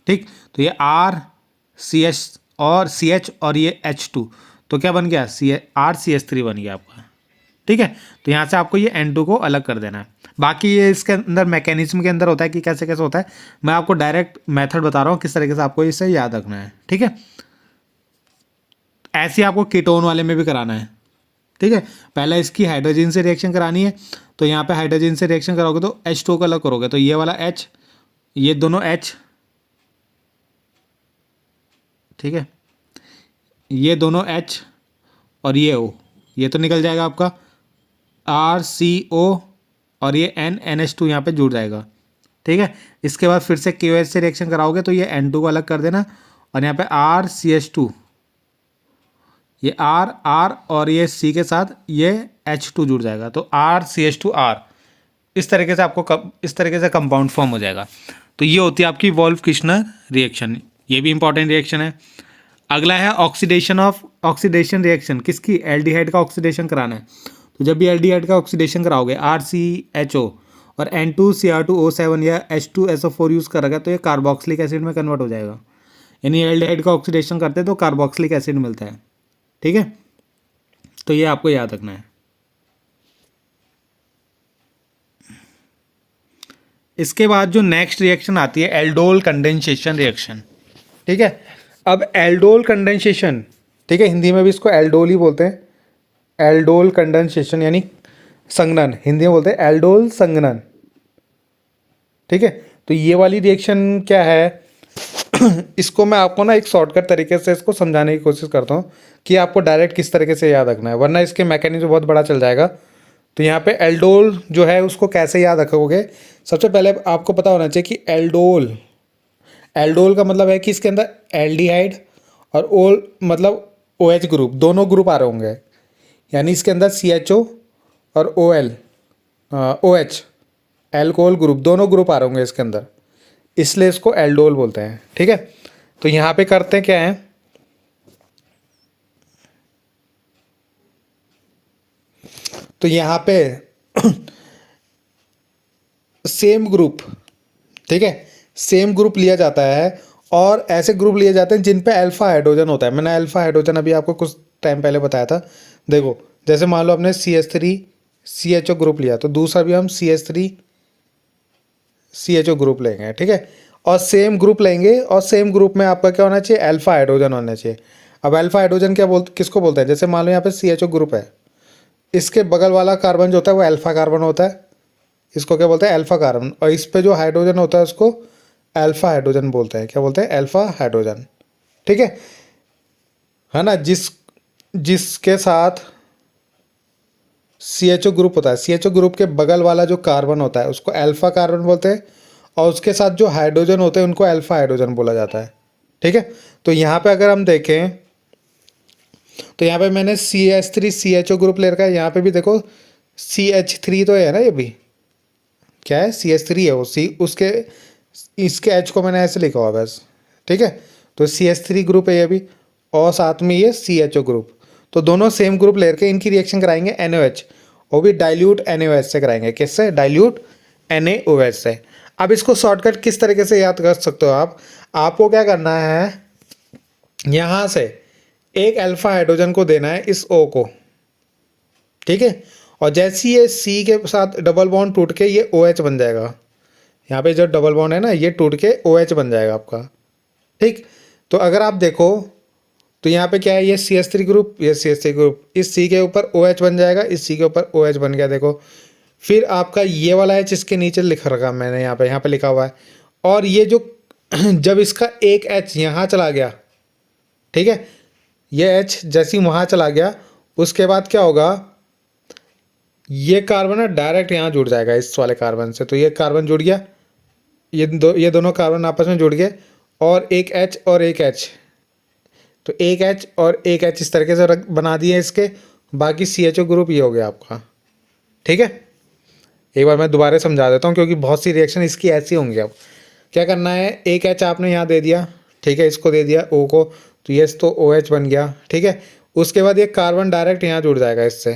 ठीक, तो ये RCH और CH और ये H2, तो क्या बन गया? RCH3 बन गया आपका। ठीक है, तो यहाँ से आपको ये N2 को अलग कर देना है। बाकी ये इसके अंदर मैकेनिज्म के अंदर होता है कि कैसे कैसे होता है, मैं आपको डायरेक्ट मेथड बता रहा हूँ किस तरीके से आपको इसे याद रखना है। ठीक है, ऐसे आपको कीटोन वाले में भी कराना है। ठीक है, पहले इसकी हाइड्रोजन से रिएक्शन करानी है, तो यहाँ पे हाइड्रोजन से रिएक्शन कराओगे तो H2O को अलग करोगे, तो ये वाला H, ये दोनों H, ठीक है, ये दोनों H और ये O, ये तो निकल जाएगा आपका RCO और ये NH2 यहाँ पे जुड़ जाएगा। ठीक है, इसके बाद फिर से KOH से रिएक्शन कराओगे तो ये N2 को अलग कर देना और यहाँ पे RCH2, ये R R और ये C के साथ ये H2 जुड़ जाएगा, तो RCH2R इस तरीके से आपको इस तरीके से कंपाउंड फॉर्म हो जाएगा। तो ये होती है आपकी वोल्फ-किर्चनर रिएक्शन, ये भी इंपॉर्टेंट रिएक्शन है। अगला है ऑक्सीडेशन रिएक्शन, किसकी? एल्डिहाइड का ऑक्सीडेशन कराना है। तो जब भी एल्डिहाइड का ऑक्सीडेशन कराओगे RCHO और N2Cr2O7 या H2SO4 यूज़ करेगा तो ये कार्बोक्सिलिक एसिड में कन्वर्ट हो जाएगा। यानी एल्डिहाइड का ऑक्सीडेशन करते हैं तो कार्बोक्सिलिक एसिड मिलता है, ठीक है। तो ये आपको याद रखना है। इसके बाद जो नेक्स्ट रिएक्शन आती है एल्डोल कंडेंसेशन रिएक्शन, ठीक है। अब एल्डोल कंडेंसेशन, ठीक है, हिंदी में भी इसको एल्डोल ही बोलते हैं। एल्डोल कंडेंसेशन यानी संघनन, हिंदी में बोलते हैं एल्डोल संघनन, ठीक है। तो ये वाली रिएक्शन क्या है इसको मैं आपको ना एक शॉर्टकट तरीके से इसको समझाने की कोशिश करता हूँ कि आपको डायरेक्ट किस तरीके से याद रखना है, वरना इसके मैकेनिज्म बहुत बड़ा चल जाएगा। तो यहाँ पे एल्डोल जो है उसको कैसे याद रखोगे, सबसे पहले आपको पता होना चाहिए कि एल्डोल का मतलब है कि इसके अंदर एल्डिहाइड और ओल मतलब OH ग्रुप, दोनों ग्रुप आ रहे होंगे। यानी इसके अंदर CHO और OH एल्कोहल ग्रुप, दोनों ग्रुप आ रहे होंगे इसके अंदर, इसलिए इसको एल्डोल बोलते हैं, ठीक है। तो यहाँ पे करते क्या है, तो यहाँ पे सेम ग्रुप, ठीक है, सेम ग्रुप लिया जाता है और ऐसे ग्रुप लिए जाते हैं जिन पे अल्फा हाइड्रोजन होता है। मैंने अल्फा हाइड्रोजन अभी आपको कुछ टाइम पहले बताया था। देखो जैसे मान लो आपने CH3CHO ग्रुप लिया तो दूसरा भी हम CH3CHO ग्रुप लेंगे, ठीक है, और सेम ग्रुप लेंगे और सेम ग्रुप में आपका क्या होना चाहिए, अल्फा हाइड्रोजन होना चाहिए। अब अल्फा हाइड्रोजन किसको बोलते हैं, जैसे मान लो यहाँ पे CHO ग्रुप है, इसके बगल वाला कार्बन जो होता है वो अल्फा कार्बन होता है, इसको क्या बोलते हैं, अल्फा कार्बन, और इस पे जो हाइड्रोजन होता है उसको अल्फा हाइड्रोजन बोलते हैं। क्या बोलते हैं, अल्फा हाइड्रोजन, ठीक है ना। जिसके साथ CHO ग्रुप होता है, CHO ग्रुप के बगल वाला जो कार्बन होता है उसको अल्फा कार्बन बोलते हैं और उसके साथ जो हाइड्रोजन होते हैं उनको अल्फा हाइड्रोजन बोला जाता है, ठीक है। तो यहाँ पे अगर हम देखें तो यहाँ पे मैंने CH3CHO ग्रुप ले रखा है, यहाँ पे भी देखो CH3 तो है ना, ये भी क्या है, CH3 है वो, उसके इसके H को मैंने ऐसे लिखा हुआ बस, ठीक है। तो CH3 ग्रुप है ये भी और साथ में ये CHO ग्रुप, तो दोनों सेम ग्रुप लेकर इनकी रिएक्शन कराएंगे NaOH, वो भी डाइल्यूट NaOH से कराएंगे। किससे, डाइल्यूट NaOH से। अब इसको शॉर्टकट किस तरीके से याद कर सकते हो आपको क्या करना है, यहाँ से एक अल्फा हाइड्रोजन को देना है इस O को, ठीक है, और जैसे ये C के साथ डबल बॉन्ड टूट के ये OH बन जाएगा, यहाँ पे जो डबल बॉन्ड है ना ये टूट के OH बन जाएगा आपका, ठीक। तो अगर आप देखो तो यहाँ पे क्या है, ये CH3 ग्रुप, ये CH3 ग्रुप, इस C के ऊपर OH बन जाएगा, इस C के ऊपर OH बन गया, देखो। फिर आपका ये वाला H इसके नीचे लिख रखा मैंने, यहाँ पे लिखा हुआ है, और ये जो जब इसका एक H यहाँ चला गया, ठीक है, ये H जैसे वहाँ चला गया उसके बाद क्या होगा, ये कार्बन है डायरेक्ट यहाँ जुड़ जाएगा इस वाले कार्बन से। तो ये कार्बन जुड़ गया, ये दोनों कार्बन आपस में जुड़ गए और एक H और एक H, तो एक H और एक H इस तरीके से बना दिए इसके, बाकी CHO ग्रुप ये हो गया आपका, ठीक है। एक बार मैं दोबारा समझा देता हूँ क्योंकि बहुत सी रिएक्शन इसकी ऐसी होंगी। अब क्या करना है, एक H आपने यहाँ दे दिया, ठीक है, इसको दे दिया O को, तो ये तो OH बन गया, ठीक है। उसके बाद ये कार्बन डायरेक्ट यहाँ जुड़ जाएगा इससे,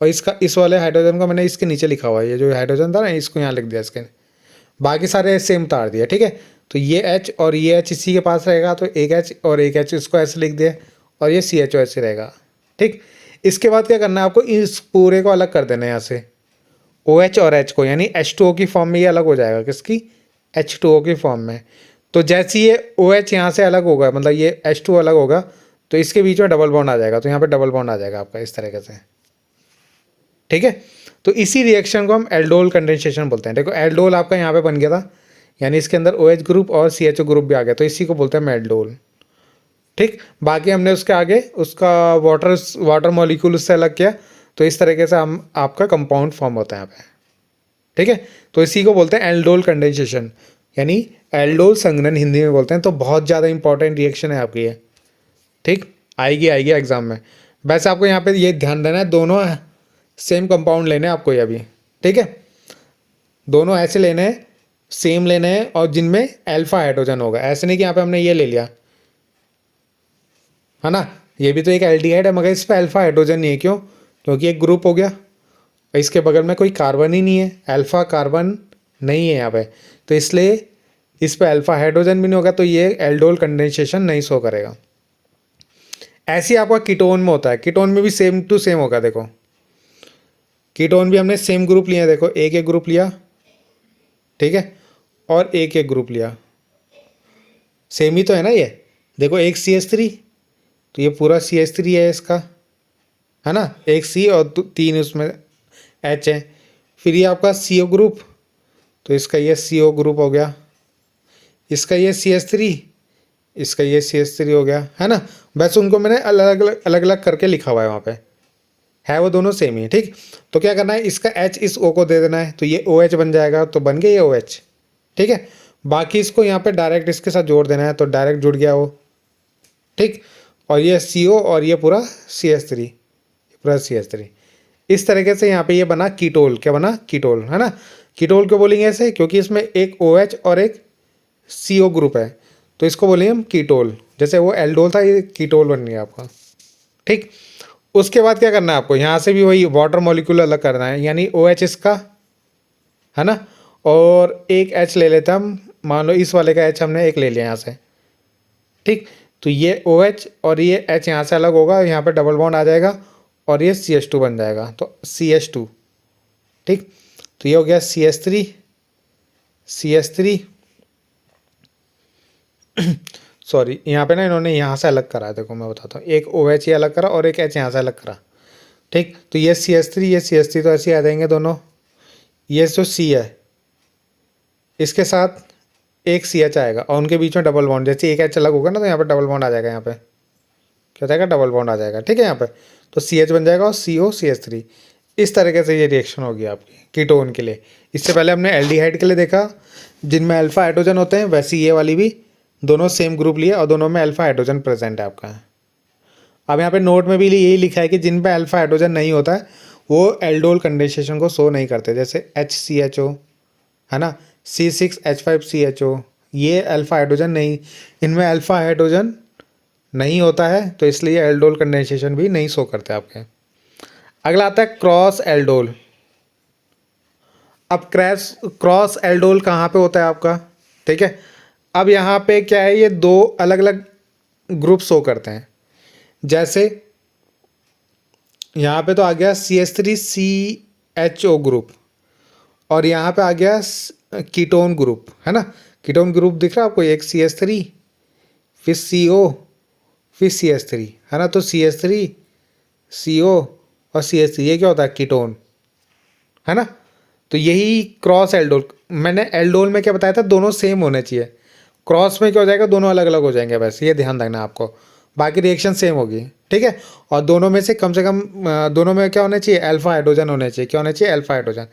और इस वाले हाइड्रोजन को मैंने इसके नीचे लिखा हुआ है, ये जो हाइड्रोजन था ना इसको यहाँ लिख दिया इसके, बाकी सारे सेम तार दिया, ठीक है। तो ये H और ये H इसी के पास रहेगा, तो एक H और एक H इसको ऐसे लिख दिया, और ये CHO ऐसे रहेगा, ठीक। इसके बाद क्या करना है आपको, इस पूरे को अलग कर देना है यहाँ से, OH और H को, यानी H2O की फॉर्म में ये अलग हो जाएगा, किसकी, H2O की फॉर्म में। तो जैसे ये OH यहाँ से अलग होगा, मतलब ये H2O अलग होगा, तो इसके बीच में डबल बॉन्ड आ जाएगा, तो यहाँ पे डबल बॉन्ड आ जाएगा आपका इस तरीके से, ठीक है। तो इसी रिएक्शन को हम एल्डोल कंडेंसेशन बोलते हैं। देखो एल्डोल आपका यहाँ पे बन गया था, यानी इसके अंदर OH ग्रुप और CHO ग्रुप भी आ गया, तो इसी को बोलते हैं एल्डोल, ठीक। बाकी हमने उसके आगे उसका वाटर मॉलिक्यूल उससे अलग किया, तो इस तरीके से हम आपका कंपाउंड फॉर्म होता है यहाँ पे, ठीक है। तो इसी को बोलते हैं एल्डोल कंडेंसेशन, यानी एल्डोल संघनन हिंदी में बोलते हैं। तो बहुत ज़्यादा इंपॉर्टेंट रिएक्शन है आपकी ये, ठीक। आएगी आएगी एग्जाम में। वैसे आपको यहाँ पे ये ध्यान देना है, दोनों सेम कंपाउंड लेने हैं आपको ये अभी, ठीक है। दोनों ऐसे लेने हैं, सेम लेने हैं और जिनमें अल्फा हाइड्रोजन होगा। ऐसे नहीं कि यहाँ पे हमने ये ले लिया, है ना, ये भी तो एक एल्डिहाइड है मगर इस पर अल्फा हाइड्रोजन नहीं है। क्यों? क्योंकि एक ग्रुप हो गया, इसके बगल में कोई कार्बन ही नहीं है, अल्फा कार्बन नहीं है यहाँ पे, तो इसलिए इस पर अल्फा हाइड्रोजन भी नहीं होगा, तो ये एल्डोल कंडेंसेशन नहीं शो करेगा। ऐसे ही आपका कीटोन में होता है, कीटोन में भी सेम टू सेम होगा। देखो कीटोन भी हमने सेम ग्रुप लिया, देखो एक एक ग्रुप लिया, ठीक है, और एक एक ग्रुप लिया, सेम ही तो है ना ये। देखो एक CH3, तो ये पूरा CH3 है इसका, है ना, एक C और 3 उसमें H है। फिर ये आपका CO ग्रुप, तो इसका ये CO ग्रुप हो गया, इसका ये CH3, इसका ये CH3 हो गया, है ना। बस उनको मैंने अलग अलग करके लिखा हुआ है, वहाँ पे है वो दोनों सेम ही, ठीक। तो क्या करना है, इसका H इस O को दे देना है, तो ये OH बन जाएगा, तो बन गया ये OH, ठीक है। बाकी इसको यहाँ पे डायरेक्ट इसके साथ जोड़ देना है, तो डायरेक्ट जुड़ गया वो, ठीक। और ये CO और ये पूरा CH3, पूरा CH3। इस तरीके से यहाँ पे ये बना कीटोल। क्या बना? कीटोल, है ना। कीटोल क्यों बोलेंगे ऐसे? क्योंकि इसमें एक OH और एक CO ग्रुप है, तो इसको बोलेंगे हम कीटोल। जैसे वो एल्डोल था, ये कीटोल बन गया आपका, ठीक। उसके बाद क्या करना है आपको, यहाँ से भी वही वाटर मॉलिक्यूल अलग करना है, यानी OH इसका, है ना, और एक H ले लेते हम, मान लो इस वाले का H हमने एक ले लिया यहाँ से, ठीक। तो ये OH और ये H यहाँ से अलग होगा, यहाँ पे डबल बॉन्ड आ जाएगा और ये CH2 बन जाएगा, तो CH2, ठीक। तो ये हो गया CH3 सॉरी, यहाँ पे ना इन्होंने यहाँ से अलग करा है, देखो मैं बताता हूँ, एक OH ये अलग करा और एक H यहाँ से अलग करा, ठीक। तो ये CH3 ये CH3 तो ऐसे ही आ जाएंगे दोनों। ये जो C है इसके साथ एक CH आएगा और उनके बीच में डबल बॉन्ड, जैसे एक H अलग होगा ना तो यहाँ पे डबल बॉन्ड आ जाएगा, यहाँ पे क्या हो जाएगा, डबल बॉन्ड आ जाएगा, ठीक है। यहाँ पे तो CH बन जाएगा और CO CH3। इस तरीके से ये रिएक्शन होगी आपकी कीटोन के लिए। इससे पहले हमने एल्डिहाइड के लिए देखा जिनमें अल्फा हाइड्रोजन होते हैं, वैसे ये वाली भी दोनों सेम ग्रुप लिए और दोनों में अल्फा हाइड्रोजन प्रेजेंट है आपका। अब यहाँ पे नोट में भी यही लिखा है कि जिन पे अल्फा हाइड्रोजन नहीं होता है वो एल्डोल कंडेंसेशन को शो नहीं करते, जैसे HCHO, है ना, C6H5CHO, ये अल्फा हाइड्रोजन नहीं, इनमें अल्फा हाइड्रोजन नहीं होता है, तो इसलिए एल्डोल कंडेंसेशन भी नहीं शो करते आपके। अगला आता है क्रॉस एल्डोल। अब क्रॉस एल्डोल कहाँ पे होता है आपका, ठीक है। अब यहाँ पे क्या है, ये दो अलग अलग ग्रुप शो करते हैं। जैसे यहाँ पे तो आ गया CH3CHO ग्रुप और यहाँ पे आ गया कीटोन ग्रुप, है ना। कीटोन ग्रुप दिख रहा है आपको, एक CH3 फिर CO फिर CH3, है ना। तो CH3 CO और CH3 ये क्या होता है, कीटोन, है ना। तो यही क्रॉस एल्डोल। मैंने एल्डोल में क्या बताया था, दोनों सेम होने चाहिए, क्रॉस में क्या हो जाएगा, दोनों अलग अलग हो जाएंगे, बस ये ध्यान रखना आपको, बाकी रिएक्शन सेम होगी, ठीक है। और दोनों में से कम दोनों में क्या होना चाहिए, अल्फा हाइड्रोजन होने चाहिए। क्या होना चाहिए, अल्फा हाइड्रोजन।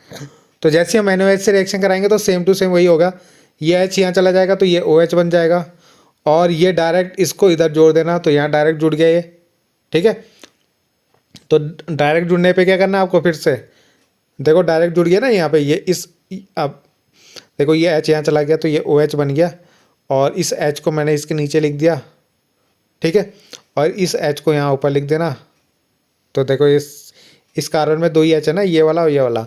तो जैसे हम NOH से रिएक्शन कराएंगे तो सेम टू सेम वही होगा, ये H यहाँ चला जाएगा तो ये OH बन जाएगा और ये डायरेक्ट इसको इधर जोड़ देना, तो यहाँ डायरेक्ट जुड़ गया ये, ठीक है। तो डायरेक्ट जुड़ने पे क्या करना है आपको, फिर से देखो डायरेक्ट जुड़ गया ना यहाँ पे, ये इस, अब देखो ये H यहाँ चला गया तो ये OH बन गया और इस H को मैंने इसके नीचे लिख दिया, ठीक है, और इस H को यहाँ ऊपर लिख देना। तो देखो इस कार्बन में दो ही H है ना, ये वाला और ये वाला,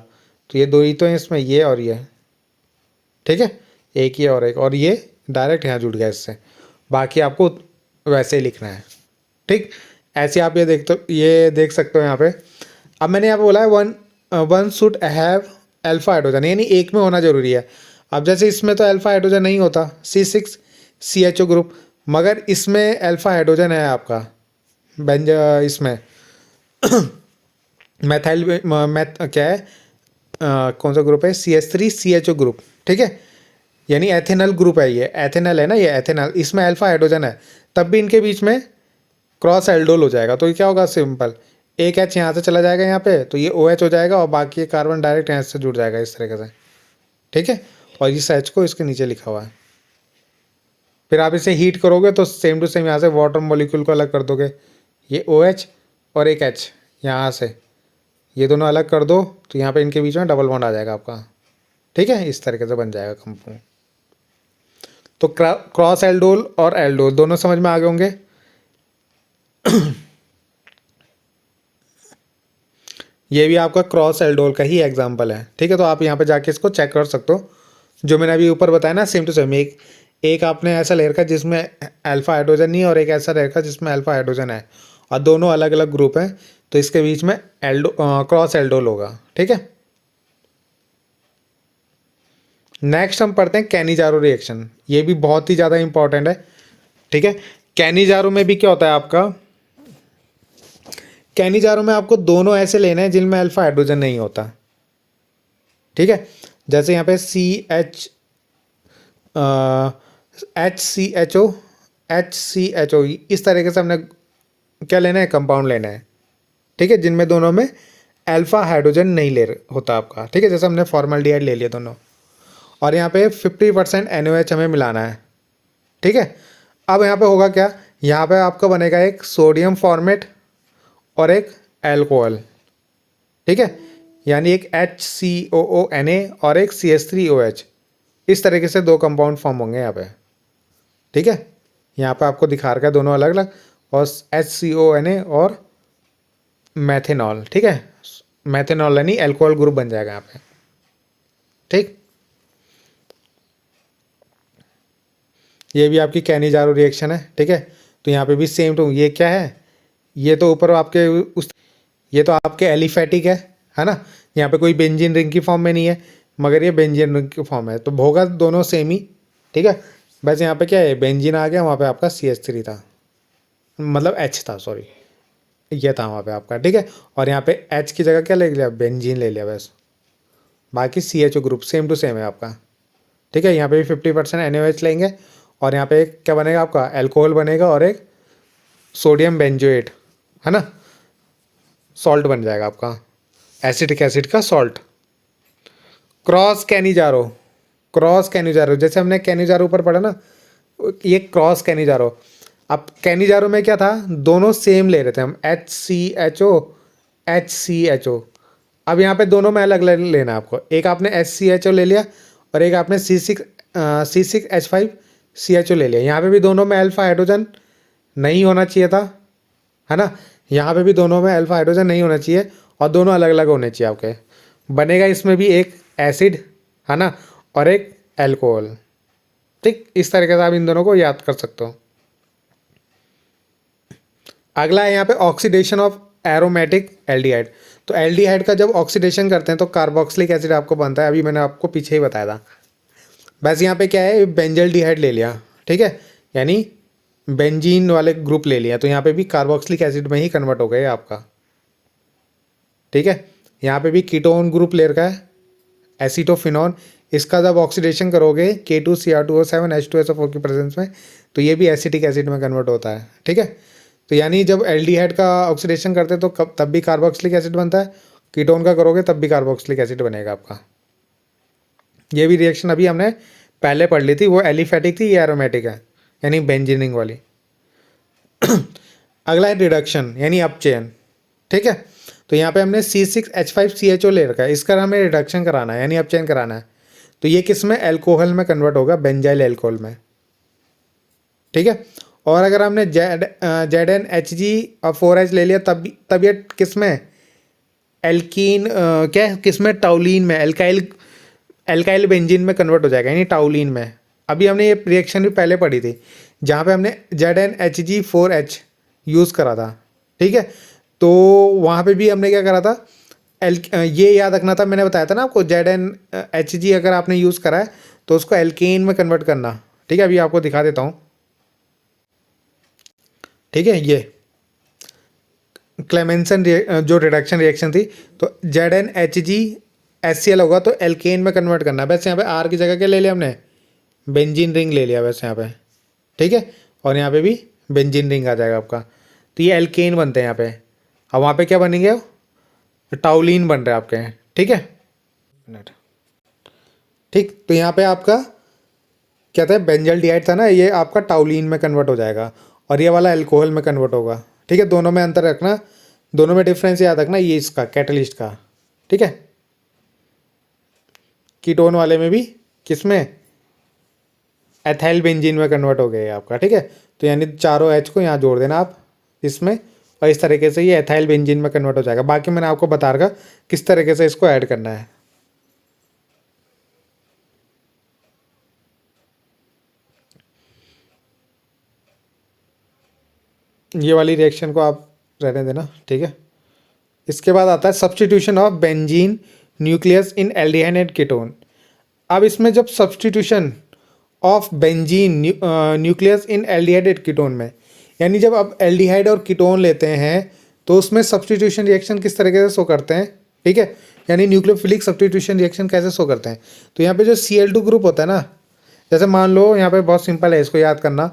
तो ये दो ही तो है इसमें, ये और ये, ठीक है, एक ही और एक, और ये डायरेक्ट यहाँ जुड़ गया इससे। बाकी आपको वैसे ही लिखना है, ठीक। ऐसे आप ये देख सकते हो यहाँ पे। अब मैंने यहाँ पे बोला है one should have alpha hydrogen, यानी एक में होना जरूरी है। अब जैसे इसमें तो अल्फा हाइड्रोजन नहीं होता, C6CHO ग्रुप, मगर इसमें अल्फा हाइड्रोजन है आपका इसमें मैथाइल क्या है, कौन सा ग्रुप है, CH3CHO ग्रुप, ठीक है, यानी एथेनल ग्रुप है, ये एथेनल है ना, ये एथेनल, इसमें अल्फा हाइड्रोजन है, तब भी इनके बीच में क्रॉस एल्डोल हो जाएगा। तो ये क्या होगा, सिंपल, एक H यहाँ से चला जाएगा यहाँ पे, तो ये OH हो जाएगा और बाकी कार्बन डायरेक्ट यहाँ से जुड़ जाएगा इस तरीके से, ठीक है। और इस H को इसके नीचे लिखा हुआ है। फिर आप इसे हीट करोगे तो सेम टू सेम यहाँ से वाटर मॉलिक्यूल को अलग कर दोगे, ये OH और एक H यहाँ से, ये दोनों अलग कर दो तो यहाँ पे इनके बीच में डबल बॉन्ड आ जाएगा आपका, ठीक है। इस तरीके से बन जाएगा कंपाउंड। तो क्रॉस एल्डोल और एल्डोल दोनों समझ में आ गए होंगे। ये भी आपका क्रॉस एल्डोल का ही एग्जाम्पल है, ठीक है। तो आप यहाँ पे जाके इसको चेक कर सकते हो, जो मैंने अभी ऊपर बताया ना सेम टू सेम। एक आपने ऐसा ले रखा जिसमें अल्फा हाइड्रोजन नहीं है और एक ऐसा ले रखा जिसमें अल्फा हाइड्रोजन है, और दोनों अलग अलग ग्रुप हैं, तो इसके बीच में क्रॉस एल्डोल होगा, ठीक है। नेक्स्ट हम पढ़ते हैं कैनिजारो रिएक्शन। ये भी बहुत ही ज़्यादा इंपॉर्टेंट है, ठीक है। कैनिजारो में भी क्या होता है आपका, कैनिजारो में आपको दोनों ऐसे लेने हैं जिनमें अल्फा हाइड्रोजन नहीं होता, ठीक है। जैसे यहाँ पे HCHO इस तरीके से हमने क्या लेना है, कंपाउंड लेना है, ठीक है, जिनमें दोनों में अल्फा हाइड्रोजन नहीं होता आपका, ठीक है। जैसे हमने फॉर्मल्डिहाइड ले लिया दोनों, और यहाँ पे 50% NaOH हमें मिलाना है, ठीक है। अब यहाँ पे होगा क्या, यहाँ पे आपका बनेगा एक सोडियम फॉर्मेट और एक एल्कोहल, ठीक है, यानी एक HCOONA और एक CH3OH। इस तरीके से दो कंपाउंड फॉर्म होंगे यहाँ पे, ठीक है। यहाँ पे आपको दिखा रखा है दोनों अलग अलग, और HCONA और मैथेनॉल, ठीक है। मैथेनॉल यानी एल्कोहल ग्रुप बन जाएगा यहाँ पे, ठीक। ये भी आपकी कैनिजारो रिएक्शन है, ठीक है। तो यहाँ पे भी सेम टू, ये क्या है, ये तो ऊपर आपके ये तो आपके एलिफेटिक है ना। यहाँ पे कोई बेंजीन रिंग की फॉर्म में नहीं है, मगर ये बेंजीन रिंग की फॉर्म है, तो होगा दोनों सेम ही, ठीक है। बस यहाँ पे क्या है, बेंजीन आ गया, वहाँ पे आपका CH3 था, मतलब H था, सॉरी, ये था वहाँ पे आपका, ठीक है। और यहाँ पे H की जगह क्या ले लिया, बेंजीन ले लिया बस, बाकी CHO group same to same है आपका, ठीक है। यहाँ पे भी 50% NaOH लेंगे, और यहाँ पे क्या बनेगा आपका, एल्कोहल बनेगा, और एक सोडियम बेंजोएट, है ना, सॉल्ट बन जाएगा आपका, एसिटिक एसिड का सॉल्ट। क्रॉस कैनिजारो, जैसे हमने कैनिजारो ऊपर पढ़ा ना, ये क्रॉस कैनिजारो। अब कैनिजारो में क्या था, दोनों सेम ले रहे थे हम, HCHO। अब यहाँ पे दोनों में अलग लेना है आपको, एक आपने HCHO ले लिया और एक आपने C6H5CHO ले लिया। यहाँ पे भी दोनों में अल्फा हाइड्रोजन नहीं होना चाहिए था, है ना। यहाँ पे भी दोनों में अल्फा हाइड्रोजन नहीं होना चाहिए, और दोनों अलग अलग होने चाहिए आपके। बनेगा इसमें भी एक एसिड, है ना, और एक एल्कोहल, ठीक। इस तरीके से आप इन दोनों को याद कर सकते हो। अगला है यहाँ पे ऑक्सीडेशन ऑफ एरोमेटिक एल्डिहाइड। तो एल्डिहाइड का जब ऑक्सीडेशन करते हैं तो कार्बोक्सिलिक एसिड आपको बनता है, अभी मैंने आपको पीछे ही बताया था। बस यहाँ पे क्या है, बेंजल्डिहाइड ले लिया, ठीक है, यानी बेंजीन वाले ग्रुप ले लिया, तो यहाँ पे भी कार्बोक्सिलिक एसिड में ही कन्वर्ट हो गया आपका, ठीक है। यहाँ पे भी कीटोन ग्रुप ले रखा है, एसीटोफिनॉन। इसका जब ऑक्सीडेशन करोगे K2Cr2O7 H2SO4 की प्रेजेंस में, तो ये भी एसिटिक एसिड में कन्वर्ट होता है, ठीक है। तो यानी जब एल्डिहाइड का ऑक्सीडेशन करते हैं तो तब भी कार्बोक्सिलिक एसिड बनता है, कीटोन का करोगे तब भी कार्बोक्सिलिक एसिड बनेगा आपका। ये भी रिएक्शन अभी हमने पहले पढ़ ली थी, वो एलिफेटिक थी, ये एरोमेटिक है, यानी बेंजीनिंग वाली। अगला है रिडक्शन यानी अपचयन, ठीक है। तो यहाँ पे हमने C6H5CHO ले रखा है, इसका हमें रिडक्शन कराना है यानी अपचयन कराना है। तो ये किस में, एल्कोहल में कन्वर्ट होगा, बेंजाइल एल्कोहल में, ठीक है। और अगर हमने ZnHg4H ले लिया तब ये किस में, एल्कीन क्या किस में, टाउलिन में, एल्काइल बेंजीन में कन्वर्ट हो जाएगा यानी टाउलिन में। अभी हमने ये रिएक्शन भी पहले पढ़ी थी जहाँ पे हमने ZnHg4H यूज़ करा था, ठीक है। तो वहाँ पे भी हमने क्या करा था, ये याद रखना था, मैंने बताया था ना आपको, ZnHg अगर आपने यूज़ करा है तो उसको एल्केन में कन्वर्ट करना, ठीक है। अभी आपको दिखा देता हूँ, ठीक है। ये क्लेमेंसन जो रिडक्शन रिएक्शन थी, तो ZnHgHCl होगा तो एल्केन में कन्वर्ट करना है। वैसे यहाँ पे R की जगह क्या ले लिया हमने, बेंजीन रिंग ले लिया वैसे यहाँ पे, ठीक है। और यहाँ पे भी बेंजीन रिंग आ जाएगा आपका, तो ये एल्केन बनते हैं यहाँ पे। अब वहाँ पे क्या बनेंगे, टाउलिन बन रहे हैं आपके, ठीक है, ठीक। तो यहाँ पे आपका क्या था, बेंजल्डिहाइड था ना, ये आपका टाउलिन में कन्वर्ट हो जाएगा, और ये वाला एल्कोहल में कन्वर्ट होगा, ठीक है, दोनों में अंतर रखना, दोनों में डिफरेंस याद रखना, ये इसका कैटलिस्ट का, ठीक है। कीटोन वाले में भी किस में, एथाइल बेंजीन में कन्वर्ट हो गया आपका, ठीक है। तो यानी चारों एच को यहाँ जोड़ देना आप इसमें, और इस तरीके से ये एथाइल बेंजीन में कन्वर्ट हो जाएगा। बाकी मैंने आपको बता रखा किस तरीके से इसको ऐड करना है। ये वाली रिएक्शन को आप रहने देना, ठीक है। इसके बाद आता है substitution of benzene nucleus in aldehyde and ketone. अब इसमें जब substitution of benzene nucleus in aldehyde and ketone में, यानी जब आप एल्डिहाइड और कीटोन लेते हैं तो उसमें सब्स्टिट्यूशन रिएक्शन किस तरीके से शो करते हैं, ठीक है। यानी न्यूक्लियोफिलिक सब्स्टिट्यूशन रिएक्शन कैसे शो करते हैं। तो यहाँ पे जो Cl2 ग्रुप होता है ना, जैसे मान लो यहाँ पे बहुत सिंपल है, इसको याद करना।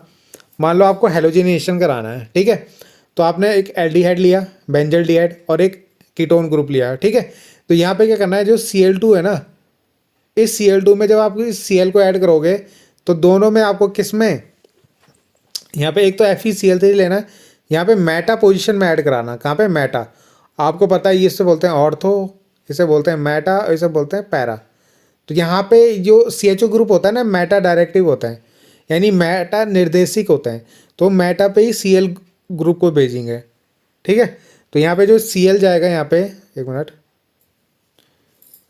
मान लो आपको हेलोजिनेशन कराना है, ठीक है। तो आपने एक एल्डिहाइड लिया, बेंजल्डिहाइड, और एक कीटोन ग्रुप लिया, ठीक है। तो यहाँ पे क्या करना है, जो Cl2 है ना, इस Cl2 में जब आप इस Cl को ऐड करोगे तो दोनों में आपको किस में, यहाँ पे एक तो FeCl3 लेना है, यहाँ पे मेटा पोजीशन में ऐड कराना। कहाँ पे, मेटा। आपको पता है ये इससे बोलते हैं ऑर्थो, इसे बोलते हैं मेटा, और इसे बोलते हैं पैरा। तो यहाँ पे जो CHO ग्रुप होता है ना, मेटा डायरेक्टिव होता है, यानी मेटा निर्देशिक होता है। तो मेटा पे ही Cl ग्रुप को भेजेंगे, ठीक है। तो यहाँ पे जो Cl जाएगा, यहाँ पे एक मिनट,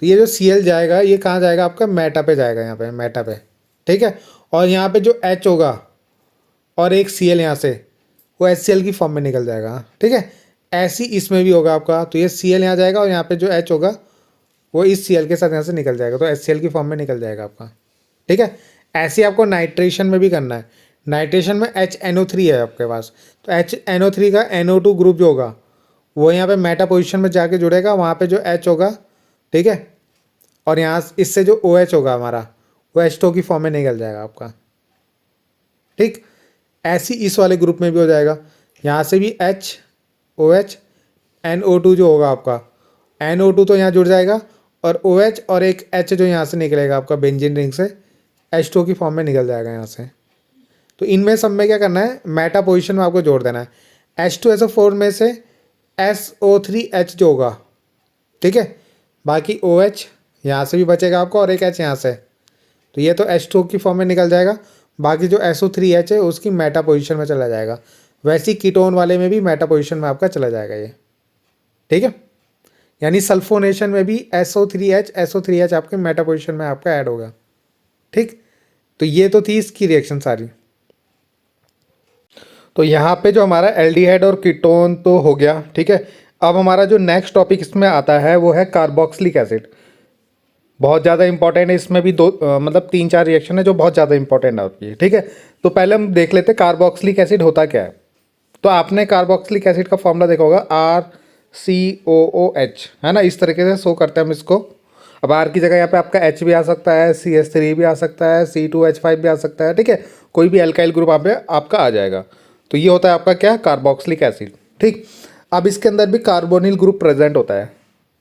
तो ये जो Cl जाएगा ये कहाँ जाएगा आपका, मेटा पे जाएगा, यहाँ पे मेटा पे, ठीक है। और यहाँ पे जो H होगा और एक Cl यहाँ से, वो HCl की फॉर्म में निकल जाएगा, ठीक है। ऐसी इसमें भी होगा आपका, तो ये Cl यहाँ जाएगा और यहाँ पे जो H होगा वो इस Cl के साथ यहाँ से निकल जाएगा, तो HCl की फॉर्म में निकल जाएगा आपका, ठीक है। ऐसे आपको नाइट्रेशन में भी करना है। नाइट्रेशन में HNO3 है आपके पास, तो HNO3 का NO2 ग्रुप जो होगा वो यहाँ पे मेटा पोजीशन में जाके जुड़ेगा, वहाँ पे जो H होगा, ठीक है, और यहाँ इससे जो OH होगा हमारा, वो H2 की फॉर्म में निकल जाएगा आपका, ठीक। ऐसी इस वाले ग्रुप में भी हो जाएगा, यहाँ से भी HOH NO2 जो होगा आपका, NO2 तो यहाँ जुड़ जाएगा, और OH और एक H जो यहाँ से निकलेगा आपका बेंजीन रिंग से, H2 की फॉर्म में निकल जाएगा यहाँ से। तो इनमें सब में क्या करना है, मेटा पोजीशन में आपको जोड़ देना है। H2SO4 में से SO3H जो होगा, ठीक है, बाकी OH यहाँ से भी बचेगा आपको और एक H यहाँ से, तो ये तो H2 की फॉर्म में निकल जाएगा। बाकी जो SO3H है उसकी मेटा पोजीशन में चला जाएगा। वैसे ही कीटोन वाले में भी मेटा पोजीशन में आपका चला जाएगा ये, ठीक है। यानी सल्फोनेशन में भी SO3H आपके मेटा पोजीशन में आपका ऐड होगा, ठीक। तो ये तो थी इसकी रिएक्शन सारी। तो यहाँ पे जो हमारा एल्डिहाइड और कीटोन तो हो गया, ठीक है। अब हमारा जो नेक्स्ट टॉपिक इसमें आता है वो है कार्बोक्सिलिक एसिड। बहुत ज़्यादा इंपॉर्टेंट है, इसमें भी मतलब 3-4 रिएक्शन है जो बहुत ज़्यादा इंपॉर्टेंट होती है, ठीक है। तो पहले हम देख लेते हैं कार्बोक्सिलिक एसिड होता क्या है। तो आपने कार्बोक्सिलिक एसिड का फॉर्मूला देखा होगा, RCOOH, है ना, इस तरीके से शो करते हैं हम इसको। अब R की जगह यहाँ पे आपका H भी आ सकता है, CH3 भी आ सकता है, C2H5 भी आ सकता है, ठीक है। कोई भी एल्काइल ग्रुप यहाँ पे आपका आ जाएगा। तो ये होता है आपका क्या, कार्बोक्सिलिक एसिड, ठीक। अब इसके अंदर भी कार्बोनिल ग्रुप प्रेजेंट होता है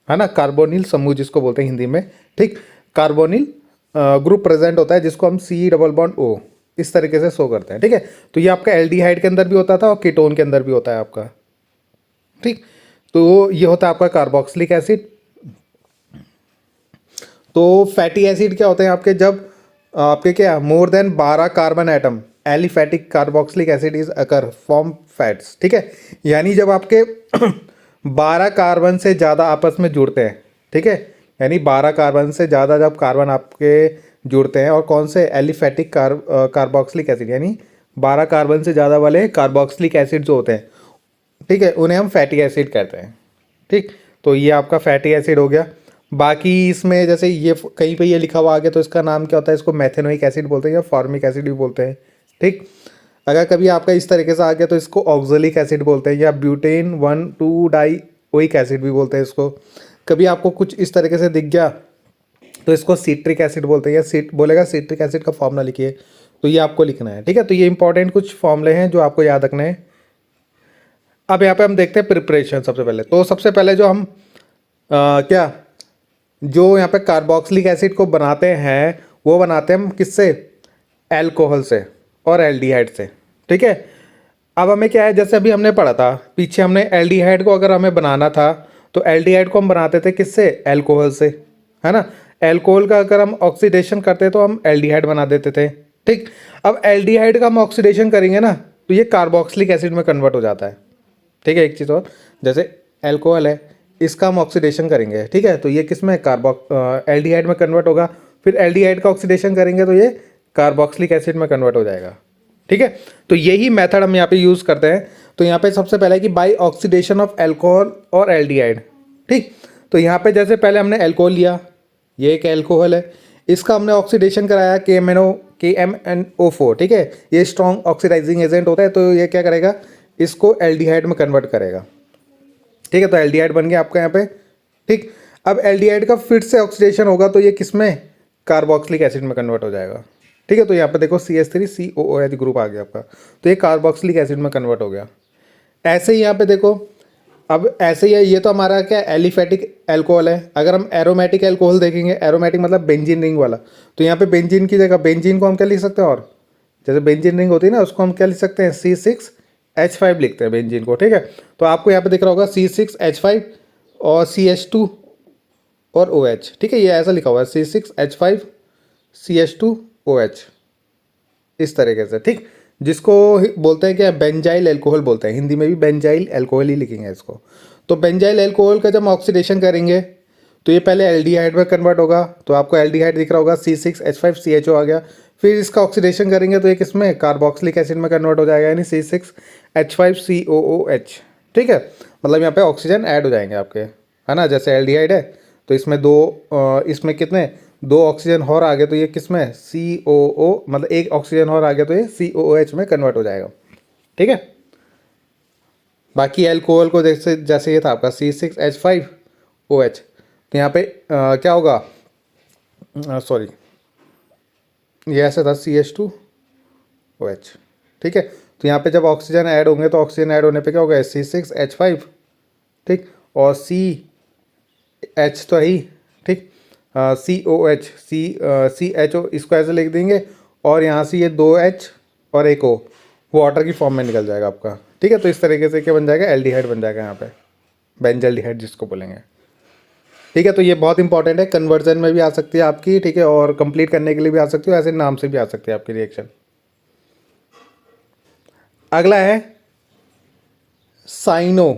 ना, कार्बोनिल समूह जिसको बोलते हैं हिंदी में, ठीक। कार्बोनिल ग्रुप प्रेजेंट होता है जिसको हम C+O इस तरीके से शो करते हैं, ठीक है। तो ये आपका एल्डिहाइड के अंदर भी होता था और कीटोन के अंदर भी होता है आपका, ठीक। तो ये होता है आपका कार्बोक्सिलिक एसिड। तो फैटी एसिड क्या होते हैं आपके, जब आपके क्या more than 12 carbon atom aliphatic carboxylic acid is occur form fats, ठीक है। यानी जब आपके 12 कार्बन से ज़्यादा आपस में जुड़ते हैं, ठीक है, यानी 12 कार्बन से ज़्यादा जब कार्बन आपके जुड़ते हैं, और कौन से एलिफैटिक कार्बोक्सिलिक एसिड, यानी 12 कार्बन से ज़्यादा वाले कार्बोक्सिलिक एसिड जो होते हैं, ठीक है, उन्हें हम फैटी एसिड कहते हैं, ठीक। तो ये आपका फैटी एसिड हो गया। बाकी इसमें जैसे ये कहीं पे ये लिखा हुआ आ गया तो इसका नाम क्या होता है, इसको मेथेनोइक एसिड बोलते हैं या फॉर्मिक एसिड भी बोलते हैं, ठीक। अगर कभी आपका इस तरीके से आ गया तो इसको ऑक्जेलिक एसिड बोलते हैं या ब्यूटेन 1,2-डाइओइक एसिड भी बोलते हैं इसको। कभी आपको कुछ इस तरीके से दिख गया तो इसको सिट्रिक एसिड बोलते हैं, या बोलेगा सिट्रिक एसिड का फॉर्मूला लिखिए, तो ये आपको लिखना है, ठीक है। तो ये इंपॉर्टेंट कुछ फॉर्मूले हैं जो आपको याद रखने हैं। अब यहाँ पे हम देखते हैं प्रिपरेशन। सबसे पहले तो सबसे पहले जो हम क्या जो यहाँ पे कार्बोक्सिलिक एसिड को बनाते हैं वो बनाते हैं हम किससे, एल्कोहल से और एल्डिहाइड से, ठीक है। अब हमें क्या है, जैसे अभी हमने पढ़ा था पीछे, हमने एल्डिहाइड को अगर हमें बनाना था तो एल्डिहाइड को हम बनाते थे किससे, एल्कोहल से, है ना। एल्कोहल का अगर हम ऑक्सीडेशन करते तो हम एल्डिहाइड बना देते थे, ठीक। अब एल्डिहाइड का हम ऑक्सीडेशन करेंगे ना तो ये कार्बोक्सिलिक एसिड में कन्वर्ट हो जाता है, ठीक है। एक चीज़ और, जैसे एल्कोहल है, इसका हम ऑक्सीडेशन करेंगे, ठीक है, तो ये किस में, एल्डिहाइड में कन्वर्ट होगा। फिर एल्डिहाइड का ऑक्सीडेशन करेंगे तो ये कार्बोक्सिलिक एसिड में कन्वर्ट हो जाएगा, ठीक है। तो यही मेथड हम यहाँ पे यूज़ करते हैं। तो यहाँ पे सबसे पहले है कि बाय ऑक्सीडेशन ऑफ एल्कोहल और एल्डिहाइड, ठीक। तो यहाँ पे जैसे पहले हमने एल्कोहल लिया, ये एक एल्कोहल है, इसका हमने ऑक्सीडेशन कराया KMnO4, ठीक है। ये स्ट्रॉन्ग ऑक्सीडाइजिंग एजेंट होता है, तो ये क्या करेगा, इसको एल्डिहाइड में कन्वर्ट करेगा, ठीक है। तो एल्डिहाइड बन गया आपका यहाँ पे, ठीक। अब एल्डिहाइड का फिर से ऑक्सीडेशन होगा तो ये किस में, कार्बोक्सिलिक एसिड में कन्वर्ट हो जाएगा, ठीक है। तो यहाँ पे देखो CH3COOH ग्रुप आ गया आपका, तो ये कार्बोक्सिलिक एसिड में कन्वर्ट हो गया। ऐसे ही यहाँ पे देखो, अब ऐसे ही है, ये तो हमारा क्या एलिफेटिक एल्कोहल है। अगर हम एरोमेटिक एल्कोहल देखेंगे, एरोमेटिक मतलब बेंजीन रिंग वाला, तो यहाँ पे बेंजीन की जगह, बेंजीन को हम क्या लिख सकते हैं, और जैसे बेंजीन रिंग होती है ना, उसको हम क्या लिख सकते हैं, C6H5 लिखते हैं बेंजीन को, ठीक है। तो आपको यहाँ पे दिख रहा होगा C6H5 और CH2 और OH, ठीक है। ये ऐसा लिखा हुआ है C6H5 CH2OH, इस तरीके से, ठीक। जिसको बोलते हैं क्या, बेंजाइल एल्कोहल बोलते हैं, हिंदी में भी बेंजाइल एल्कोहल ही लिखेंगे इसको। तो बेंजाइल एल्कोहल का जब हम ऑक्सीडेशन करेंगे तो ये पहले एल्डिहाइड में कन्वर्ट होगा, तो आपको एल्डिहाइड दिख रहा होगा C6H5CHO आ गया। फिर इसका ऑक्सीडेशन करेंगे तो ये किसमें, कार्बोक्सिलिक एसिड में कन्वर्ट हो जाएगा, यानी C6H5COOH, ठीक है। मतलब यहाँ पे ऑक्सीजन ऐड हो जाएंगे आपके, है ना। जैसे एल्डिहाइड है तो इसमें इसमें कितने, 2 ऑक्सीजन और आ गए तो ये किस में, COO, मतलब एक ऑक्सीजन और आ गया तो ये COOH में कन्वर्ट हो जाएगा, ठीक है। बाकी एल्कोहल को जैसे जैसे ये था आपका C6H5OH, तो यहाँ पे क्या होगा, सॉरी, ये ऐसा था CH2OH, ठीक है। तो यहाँ पे जब ऑक्सीजन ऐड होंगे तो ऑक्सीजन ऐड होने पे क्या होगा, C6H5, ठीक, और CH तो ही, ठीक, COH CHO, इसको ऐसे लिख देंगे, और यहाँ से ये 2H और एक O वाटर की फॉर्म में निकल जाएगा आपका, ठीक है। तो इस तरीके से क्या बन जाएगा, एल्डिहाइड बन जाएगा यहाँ पे, बेंजल्डिहाइड जिसको बोलेंगे, ठीक है। तो ये बहुत इंपॉर्टेंट है, कन्वर्जन में भी आ सकती है आपकी, ठीक है, और कंप्लीट करने के लिए भी आ सकती है, ऐसे नाम से भी आ सकती है आपकी रिएक्शन। अगला है साइनो,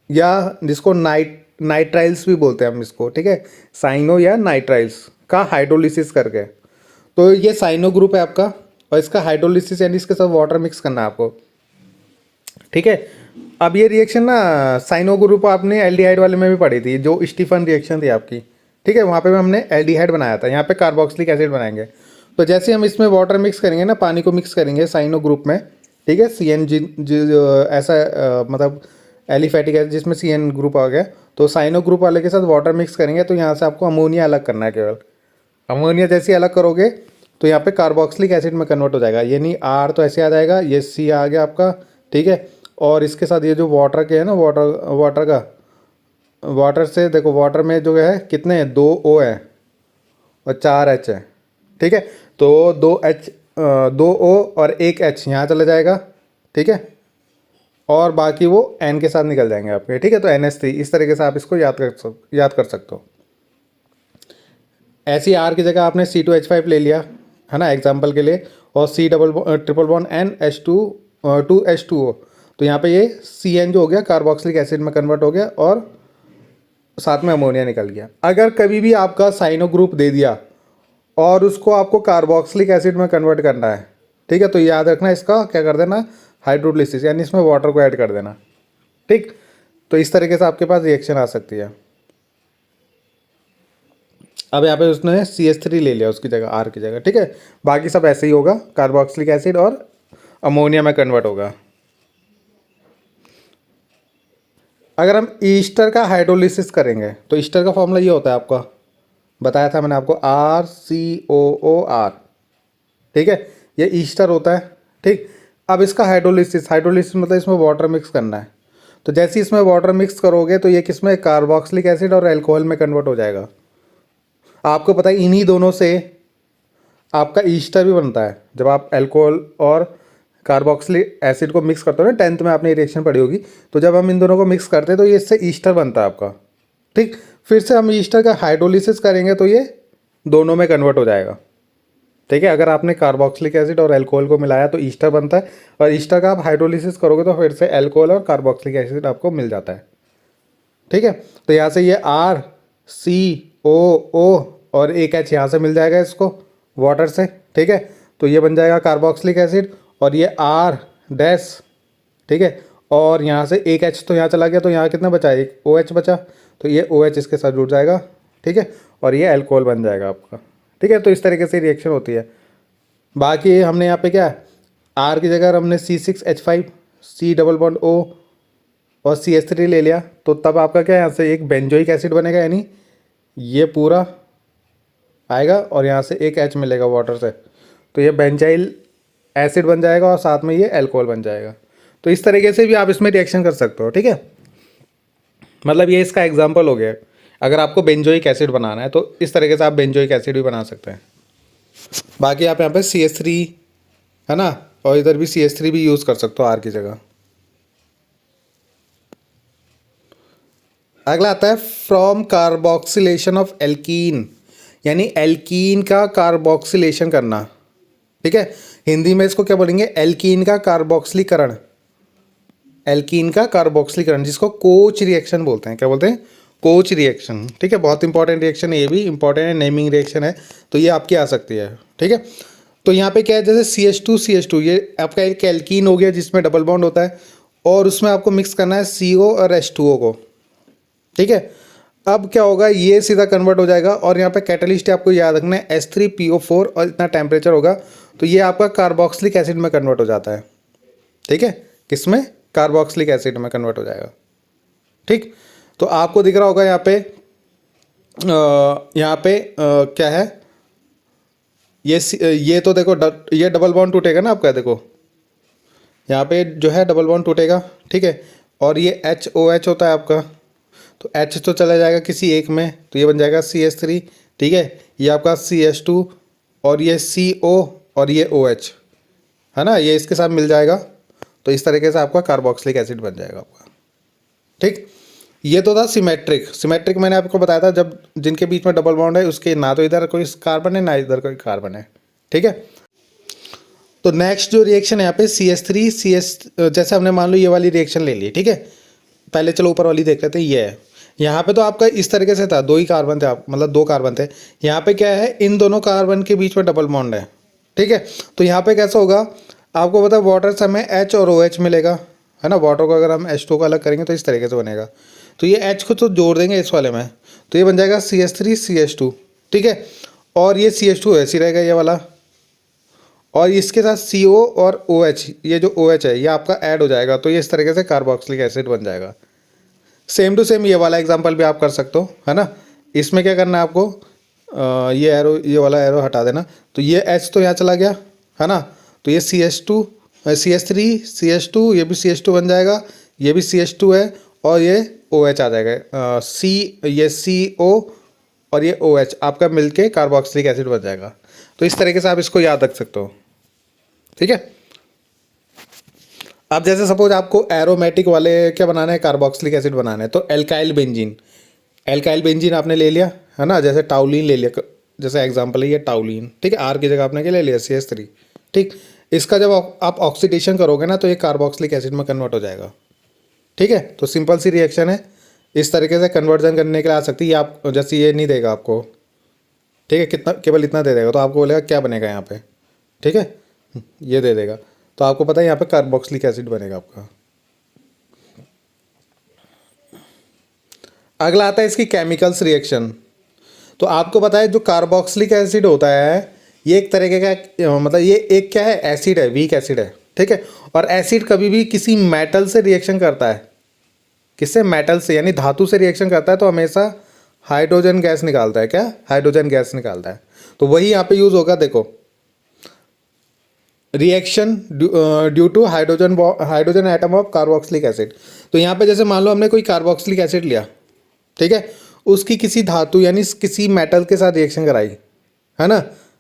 या जिसको नाइट्राइल्स भी बोलते हैं हम इसको, ठीक है। साइनो या नाइट्राइल्स का हाइड्रोलिसिस करके, तो ये साइनो ग्रुप है आपका, और इसका हाइड्रोलिसिस यानी इसके साथ वाटर मिक्स करना है आपको, ठीक है। अब ये रिएक्शन ना, साइनो ग्रुप आपने एल्डिहाइड वाले में भी पढ़ी थी, जो स्टीफन रिएक्शन थी आपकी, ठीक है। वहाँ पे हमने एल्डिहाइड बनाया था, यहाँ पे कार्बोक्सिलिक एसिड बनाएंगे। तो जैसे हम इसमें वाटर मिक्स करेंगे ना, पानी को मिक्स करेंगे साइनो ग्रुप में, ठीक है, ऐसा मतलब एलिफेटिक है जिसमें CN ग्रुप आ गया, तो साइनो ग्रुप वाले के साथ वाटर मिक्स करेंगे तो यहाँ से आपको अमोनिया अलग करना है। केवल अमोनिया जैसे अलग करोगे तो यहाँ पे कार्बोक्सिलिक एसिड में कन्वर्ट हो जाएगा, ये नहीं R तो ऐसे आ जाएगा, ये C आ गया आपका, ठीक है। और इसके साथ ये जो वाटर के है ना, वाटर से देखो, वाटर में जो है कितने, 2 O है और 4 H है, ठीक है। तो 2 O और 1 H यहाँ चला जाएगा, ठीक है, और बाकी वो N के साथ निकल जाएंगे आपके, ठीक है। तो NH3, इस तरीके से आप इसको याद कर सकते हो। ऐसी R की जगह आपने C2H5 ले लिया, है ना, एग्जाम्पल के लिए, और ट्रिपल बॉन्ड NH2O, तो यहाँ पे ये CN जो हो गया कार्बोक्सिलिक एसिड में कन्वर्ट हो गया, और साथ में अमोनिया निकल गया। अगर कभी भी आपका साइनो ग्रुप दे दिया और उसको आपको कार्बोक्सिलिक एसिड में कन्वर्ट करना है, ठीक है, तो याद रखना इसका क्या कर देना, हाइड्रोलिसिस, यानी इसमें वाटर को ऐड कर देना, ठीक। तो इस तरीके से आपके पास रिएक्शन आ सकती है। अब यहाँ पे उसने CH3 ले लिया उसकी जगह, R की जगह, ठीक है। बाकी सब ऐसे ही होगा, कार्बोक्सिलिक एसिड और अमोनिया में कन्वर्ट होगा। अगर हम ईस्टर का हाइड्रोलिसिस करेंगे तो ईस्टर का फॉर्मूला ये होता है, आपका बताया था मैंने आपको, RCOOR, ठीक है, ये ईस्टर होता है, ठीक। अब इसका हाइड्रोलिसिस मतलब इसमें वाटर मिक्स करना है, तो जैसे ही इसमें वाटर मिक्स करोगे तो ये किसमें, कार्बोक्सिलिक एसिड और अल्कोहल में कन्वर्ट हो जाएगा। आपको पता है इन्हीं दोनों से आपका ईस्टर भी बनता है, जब आप अल्कोहल और कार्बोक्सिलिक एसिड को मिक्स करते हो ना, 10th में आपने रिएक्शन पढ़ी होगी। तो जब हम इन दोनों को मिक्स करते हैं तो ये इससे ईस्टर बनता है आपका, ठीक। फिर से हम ईस्टर का हाइड्रोलिसिस करेंगे तो ये दोनों में कन्वर्ट हो जाएगा, ठीक है। अगर आपने कार्बोक्सिलिक एसिड और अल्कोहल को मिलाया तो ईस्टर बनता है, और ईस्टर का आप हाइड्रोलिसिस करोगे तो फिर से अल्कोहल और कार्बोक्सिलिक एसिड आपको मिल जाता है, ठीक है। तो यहाँ से ये RCOO और एक H यहाँ से मिल जाएगा इसको वाटर से, ठीक है। तो ये बन जाएगा कार्बोक्सिलिक एसिड, और ये R डैश, ठीक है। और यहाँ से एक H तो यहाँ चला गया, तो यहाँ कितना बचा, एक OH बचा, तो ये OH इसके साथ जुड़ जाएगा, ठीक है। और ये अल्कोहल बन जाएगा आपका, ठीक है। तो इस तरीके से रिएक्शन होती है। बाकी हमने यहाँ पे क्या है, R की जगह हमने C6H5 C double bond O और CH3 ले लिया, तो तब आपका क्या है, यहाँ से एक बेंजोइक एसिड बनेगा, यानी ये पूरा आएगा और यहाँ से एक H मिलेगा वाटर से, तो ये बेंजाइल एसिड बन जाएगा और साथ में ये अल्कोहल बन जाएगा। तो इस तरीके से भी आप इसमें रिएक्शन कर सकते हो, ठीक है। मतलब ये इसका एग्जांपल हो गया। अगर आपको बेंजोइक एसिड बनाना है तो इस तरीके से आप बेंजोइक एसिड भी बना सकते हैं। बाकी आप यहाँ पे CH3 है ना, और इधर भी CH3 भी यूज़ कर सकते हो R की जगह। अगला आता है फ्रॉम कार्बोक्सिलेशन ऑफ एल्कीन, यानी एल्कीन का कार्बोक्सिलेशन करना, ठीक है। हिंदी में इसको क्या बोलेंगे, एल्कीन का कार्बोक्सिलीकरण, एल्कीन का कार्बोक्सिलीकरण, जिसको कोच रिएक्शन बोलते हैं। क्या बोलते हैं, कोच रिएक्शन, ठीक है। बहुत इंपॉर्टेंट रिएक्शन है, ये भी इंपॉर्टेंट है, नेमिंग रिएक्शन है, तो ये आपकी आ सकती है, ठीक है। तो यहाँ पे क्या है, जैसे CH2 ये आपका एक एल्कीन हो गया जिसमें डबल बॉन्ड होता है, और उसमें आपको मिक्स करना है CO और H2O को, ठीक है। अब क्या होगा, ये सीधा कन्वर्ट हो जाएगा, और यहाँ पे कैटलिस्ट आपको याद रखना है H3PO4, और इतना टेम्परेचर होगा तो ये आपका कार्बोक्सिलिक एसिड में कन्वर्ट हो जाता है, ठीक है। किसमें, कार्बोक्सिलिक एसिड में कन्वर्ट हो जाएगा, ठीक। तो आपको दिख रहा होगा यहाँ पे क्या है, ये तो देखो ये डबल बॉन्ड टूटेगा ना आपका, देखो यहाँ पे जो है डबल बॉन्ड टूटेगा, ठीक है। और ये HOH होता है आपका, तो H तो चला जाएगा किसी एक में, तो ये बन जाएगा CH3, ठीक है। ये आपका CH2 और ये CO और ये OH है ना, ये इसके साथ मिल जाएगा, तो इस तरीके से आपका कार्बोक्सिलिक एसिड बन जाएगा आपका, ठीक। ये तो था सिमेट्रिक मैंने आपको बताया था, जब जिनके बीच में डबल बॉन्ड है उसके ना तो इधर कोई कार्बन है ना इधर कोई कार्बन है, ठीक है। तो नेक्स्ट जो रिएक्शन है यहाँ पे CH3 जैसे हमने मान लो ये वाली रिएक्शन ले ली, ठीक है। पहले चलो ऊपर वाली देख लेते हैं, ये है। यहाँ पे तो आपका इस तरीके से था, 2 ही कार्बन थे, आप मतलब 2 कार्बन थे। यहाँ पे क्या है, इन दोनों कार्बन के बीच में डबल बॉन्ड है, ठीक है। तो यहाँ पे कैसा होगा, आपको पता है वाटर से हमें H और OH मिलेगा, है ना। वाटर को अगर हम H2 को अलग करेंगे तो इस तरीके से बनेगा, तो ये H को तो जोड़ देंगे इस वाले में, तो ये बन जाएगा CH3 CH2, ठीक है। और ये CH2 ऐसे ही रहेगा ये वाला, और इसके साथ CO और OH, ये जो OH है ये आपका ऐड हो जाएगा, तो ये इस तरीके से कार्बोक्सिलिक एसिड बन जाएगा। सेम टू सेम ये वाला एग्जांपल भी आप कर सकते हो, है ना। इसमें क्या करना है आपको, ये एरो, ये वाला एरो हटा देना, तो ये H तो यहाँ चला गया, है ना। तो ये CH3 CH2, ये भी CH2 बन जाएगा, ये भी CH2 है, और ये OH आ जाएगा, ये CO और ये OH आपका मिलके कार्बोक्सिलिक एसिड बन जाएगा। तो इस तरीके से आप इसको याद रख सकते हो, ठीक है। अब जैसे सपोज आपको एरोमेटिक वाले क्या बनाना है, कार्बोक्सिलिक एसिड बनाना है, तो एल्काइल बेंजीन आपने ले लिया, है ना। जैसे टाउलिन ले लिया, जैसे एग्जांपल है ये टाउलिन, ठीक है। R की जगह आपने क्या ले लिया, CH3, ठीक। इसका जब आप ऑक्सीडेशन करोगे ना तो ये कार्बोक्सिलिक एसिड में कन्वर्ट हो जाएगा, ठीक है। तो सिंपल सी रिएक्शन है, इस तरीके से कन्वर्जन करने के लिए आ सकती है। आप जैसे ये नहीं देगा आपको, ठीक है, कितना केवल इतना दे देगा, तो आपको बोलेगा क्या बनेगा यहाँ पे, ठीक है, ये दे देगा, तो आपको पता है यहाँ पे कार्बोक्सिलिक एसिड बनेगा आपका। अगला आता है इसकी केमिकल्स रिएक्शन। तो आपको पता है जो कार्बोक्सिलिक एसिड होता है ये एक तरीके का, मतलब ये एक क्या है, एसिड है, वीक एसिड है, ठीक है। और एसिड कभी भी किसी मेटल से रिएक्शन करता है, किससे, मेटल से, यानी धातु से रिएक्शन करता है, तो हमेशा हाइड्रोजन गैस निकालता है, क्या, हाइड्रोजन गैस निकालता है। तो वही यहाँ पे यूज़ होगा, देखो reaction due to hydrogen atom of carboxylic acid. तो यहाँ पे जैसे मान लो हमने कोई कार्बोक्सिलिक एसिड लिया, ठीक है, उसकी किसी धातु यानी किसी मेटल के साथ रिएक्शन कराई, है ना,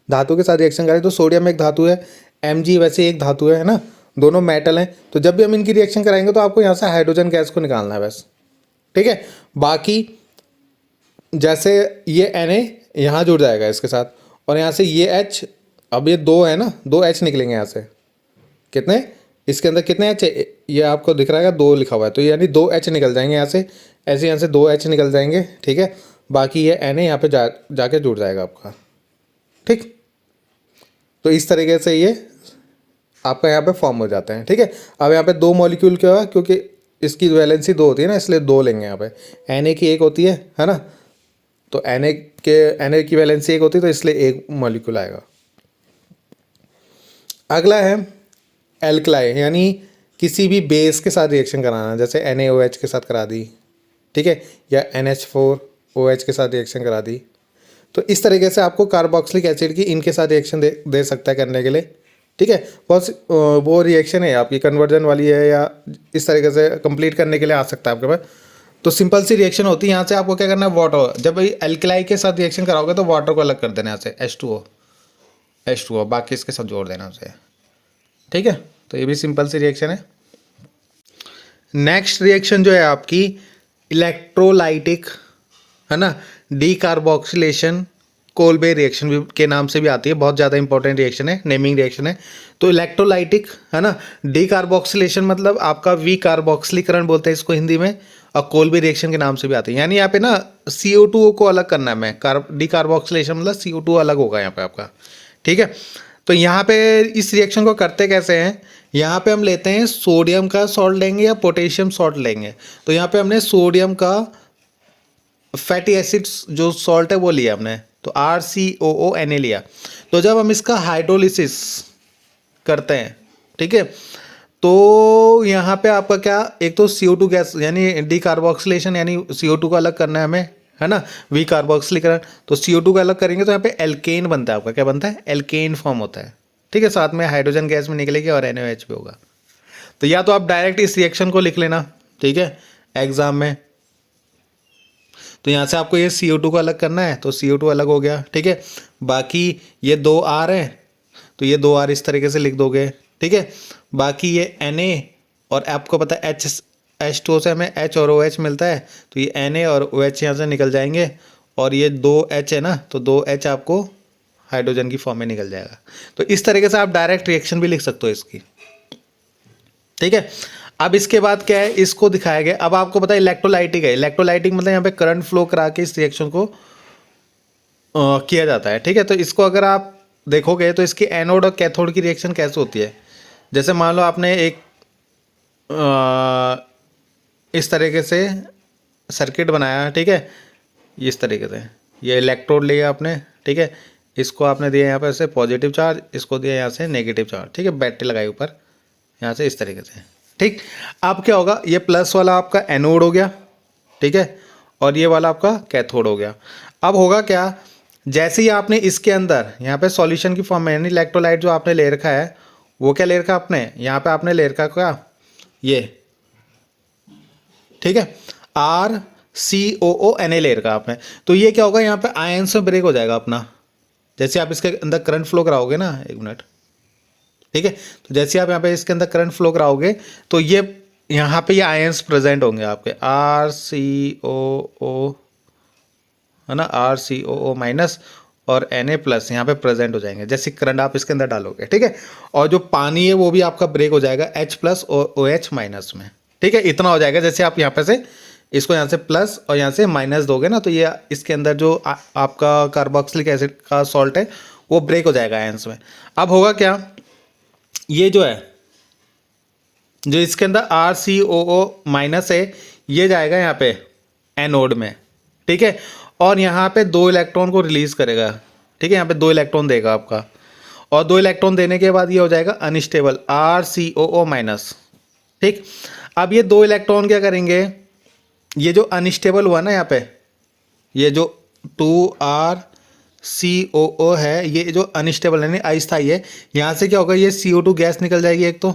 धातु के साथ रिएक्शन कराई। तो सोडियम एक धातु है, Mg वैसे एक धातु है ना, दोनों मेटल हैं, तो जब भी हम इनकी रिएक्शन कराएंगे तो आपको यहाँ से हाइड्रोजन गैस को निकालना है बस, ठीक है। बाकी जैसे ये Na यहाँ जुड़ जाएगा इसके साथ, और यहाँ से ये H, अब ये 2 है ना, 2 H निकलेंगे यहाँ से। कितने, इसके अंदर कितने H है, ये आपको दिख रहा है 2 लिखा हुआ है, तो यानी 2 H निकल जाएंगे यहाँ से, ऐसे यहाँ से 2 H निकल जाएंगे, ठीक है। बाकी ये Na यहाँ पे जाके जुड़ जाएगा आपका, ठीक। तो इस तरीके से ये आपका यहाँ पे फॉर्म हो जाते हैं, ठीक है। अब यहाँ पे 2 मॉलिक्यूल क्या हुआ, क्योंकि इसकी वैलेंसी 2 होती है ना, इसलिए 2 लेंगे यहाँ पे। Na की 1 होती है ना, तो Na की वैलेंसी 1 होती है, तो इसलिए 1 मॉलिक्यूल आएगा। अगला है एल्कलाई, यानी किसी भी बेस के साथ रिएक्शन कराना, जैसे NaOH के साथ करा दी, ठीक है, या NH4OH के साथ रिएक्शन करा दी। तो इस तरीके से आपको कार्बोक्सिलिक एसिड की इनके साथ रिएक्शन दे सकता है करने के लिए, ठीक है। बहुत वो रिएक्शन है आपकी कन्वर्जन वाली है, या इस तरीके से कंप्लीट करने के लिए आ सकता है आपके पास। तो सिंपल सी रिएक्शन होती है। यहाँ से आपको क्या करना है, वाटर, जब एल्कलाई के साथ रिएक्शन कराओगे तो वाटर को अलग कर देना, यहाँ से H2O, बाकी इसके साथ जोड़ देना उसे, ठीक है। तो ये भी सिंपल सी रिएक्शन है। नेक्स्ट रिएक्शन जो है आपकी इलेक्ट्रोलाइटिक, है ना, डीकार्बोक्सिलेशन कोलबे रिएक्शन भी के नाम से भी आती है, बहुत ज़्यादा इंपॉर्टेंट रिएक्शन है, नेमिंग रिएक्शन है। तो इलेक्ट्रोलाइटिक, है ना, डीकार्बोक्सिलेशन मतलब आपका विकार्बोक्सिलीकरण बोलते हैं इसको हिंदी में, और कोलबे रिएक्शन के नाम से भी आती है। यानी यहाँ पे ना CO2 को अलग करना है मैं, डीकार्बोक्सिलेशन मतलब CO2 अलग होगा यहाँ पे आपका, ठीक है। तो यहाँ पे इस रिएक्शन को करते कैसे हैं, यहाँ पे हम लेते हैं सोडियम का सॉल्ट लेंगे या पोटेशियम सॉल्ट लेंगे। तो यहाँ पे हमने सोडियम का फैटी एसिड्स जो सॉल्ट है वो लिया हमने, तो RCOONA लिया। तो जब हम इसका हाइड्रोलिसिस करते हैं, ठीक है, तो यहाँ पे आपका क्या, एक तो CO2 गैस यानी डीकार्बोक्सिलेशन यानी CO2 को अलग करना है हमें, है ना, विकार्बोक्सिलीकरण। तो CO2 को अलग करेंगे तो यहाँ पे एल्केन बनता है आपका, क्या बनता है, एल्केन फॉर्म होता है, ठीक है। साथ में हाइड्रोजन गैस में निकलेगी और NaOH भी होगा। तो या तो आप डायरेक्ट इस रिएक्शन को लिख लेना, ठीक है, एग्जाम में। तो यहाँ से आपको ये CO2 को अलग करना है, तो CO2 अलग हो गया, ठीक है। बाकी ये 2 R है, तो ये 2 R इस तरीके से लिख दोगे, ठीक है। बाकी ये Na, और आपको पता है H2O से हमें H और OH मिलता है, तो ये Na और OH यहाँ से निकल जाएंगे, और ये 2H है ना, तो 2H आपको हाइड्रोजन की फॉर्म में निकल जाएगा। तो इस तरीके से आप डायरेक्ट रिएक्शन भी लिख सकते हो इसकी, ठीक है। अब इसके बाद क्या है, इसको दिखाया गया। अब आपको पता है इलेक्ट्रोलाइटिक है, इलेक्ट्रोलाइटिक मतलब यहाँ पे करंट फ्लो करा के इस रिएक्शन को किया जाता है, ठीक है। तो इसको अगर आप देखोगे तो इसकी एनोड और कैथोड की रिएक्शन कैसे होती है, जैसे मान लो आपने एक इस तरीके से सर्किट बनाया, ठीक है, इस तरीके से ये इलेक्ट्रोड लिया आपने, ठीक है, इसको आपने दिया यहाँ पर से पॉजिटिव चार्ज, इसको दिया यहाँ से नेगेटिव चार्ज, ठीक है, बैटरी लगाई ऊपर यहाँ से इस तरीके से, ठीक। अब क्या होगा, ये प्लस वाला आपका एनोड हो गया, ठीक है, और ये वाला आपका कैथोड हो गया। अब होगा क्या, जैसे ही आपने इसके अंदर यहाँ पे सॉल्यूशन की फॉर्म में यानी इलेक्ट्रोलाइट जो आपने ले रखा है, वो क्या ले रखा आपने, यहाँ पे आपने ले रखा क्या, ये, ठीक है, RCOONA ले रखा आपने। तो ये क्या होगा, यहाँ पे आयंस में ब्रेक हो जाएगा अपना, जैसे आप इसके अंदर करंट फ्लो कराओगे ना, एक मिनट, ठीक है। तो जैसे आप यहाँ पे इसके अंदर करंट फ्लो कराओगे तो ये यहाँ पे ये आयंस प्रेजेंट होंगे आपके RCOO, है ना, RCOO माइनस और Na प्लस यहाँ पे प्रेजेंट हो जाएंगे जैसे करंट आप इसके अंदर डालोगे, ठीक है। और जो पानी है वो भी आपका ब्रेक हो जाएगा H प्लस और OH माइनस में, ठीक है। इतना हो जाएगा, जैसे आप यहाँ पे से इसको यहाँ से प्लस और यहाँ से माइनस दोगे ना, तो ये इसके अंदर जो आपका कार्बोक्सिलिक एसिड का सॉल्ट है वो ब्रेक हो जाएगा आयंस में। अब होगा क्या, ये जो है, जो इसके अंदर RCOO माइनस है, ये जाएगा यहाँ पे एनोड में, ठीक है, और यहाँ पे 2 इलेक्ट्रॉन को रिलीज करेगा, ठीक है, यहाँ पे 2 इलेक्ट्रॉन देगा आपका, और 2 इलेक्ट्रॉन देने के बाद ये हो जाएगा अनस्टेबल RCOO माइनस, ठीक। अब ये 2 इलेक्ट्रॉन क्या करेंगे, ये जो अनस्टेबल हुआ ना यहाँ पे, ये जो 2RCOO है, ये जो अनस्टेबल यानी अस्थायी है, यहाँ से क्या होगा, ये CO2 गैस निकल जाएगी एक तो,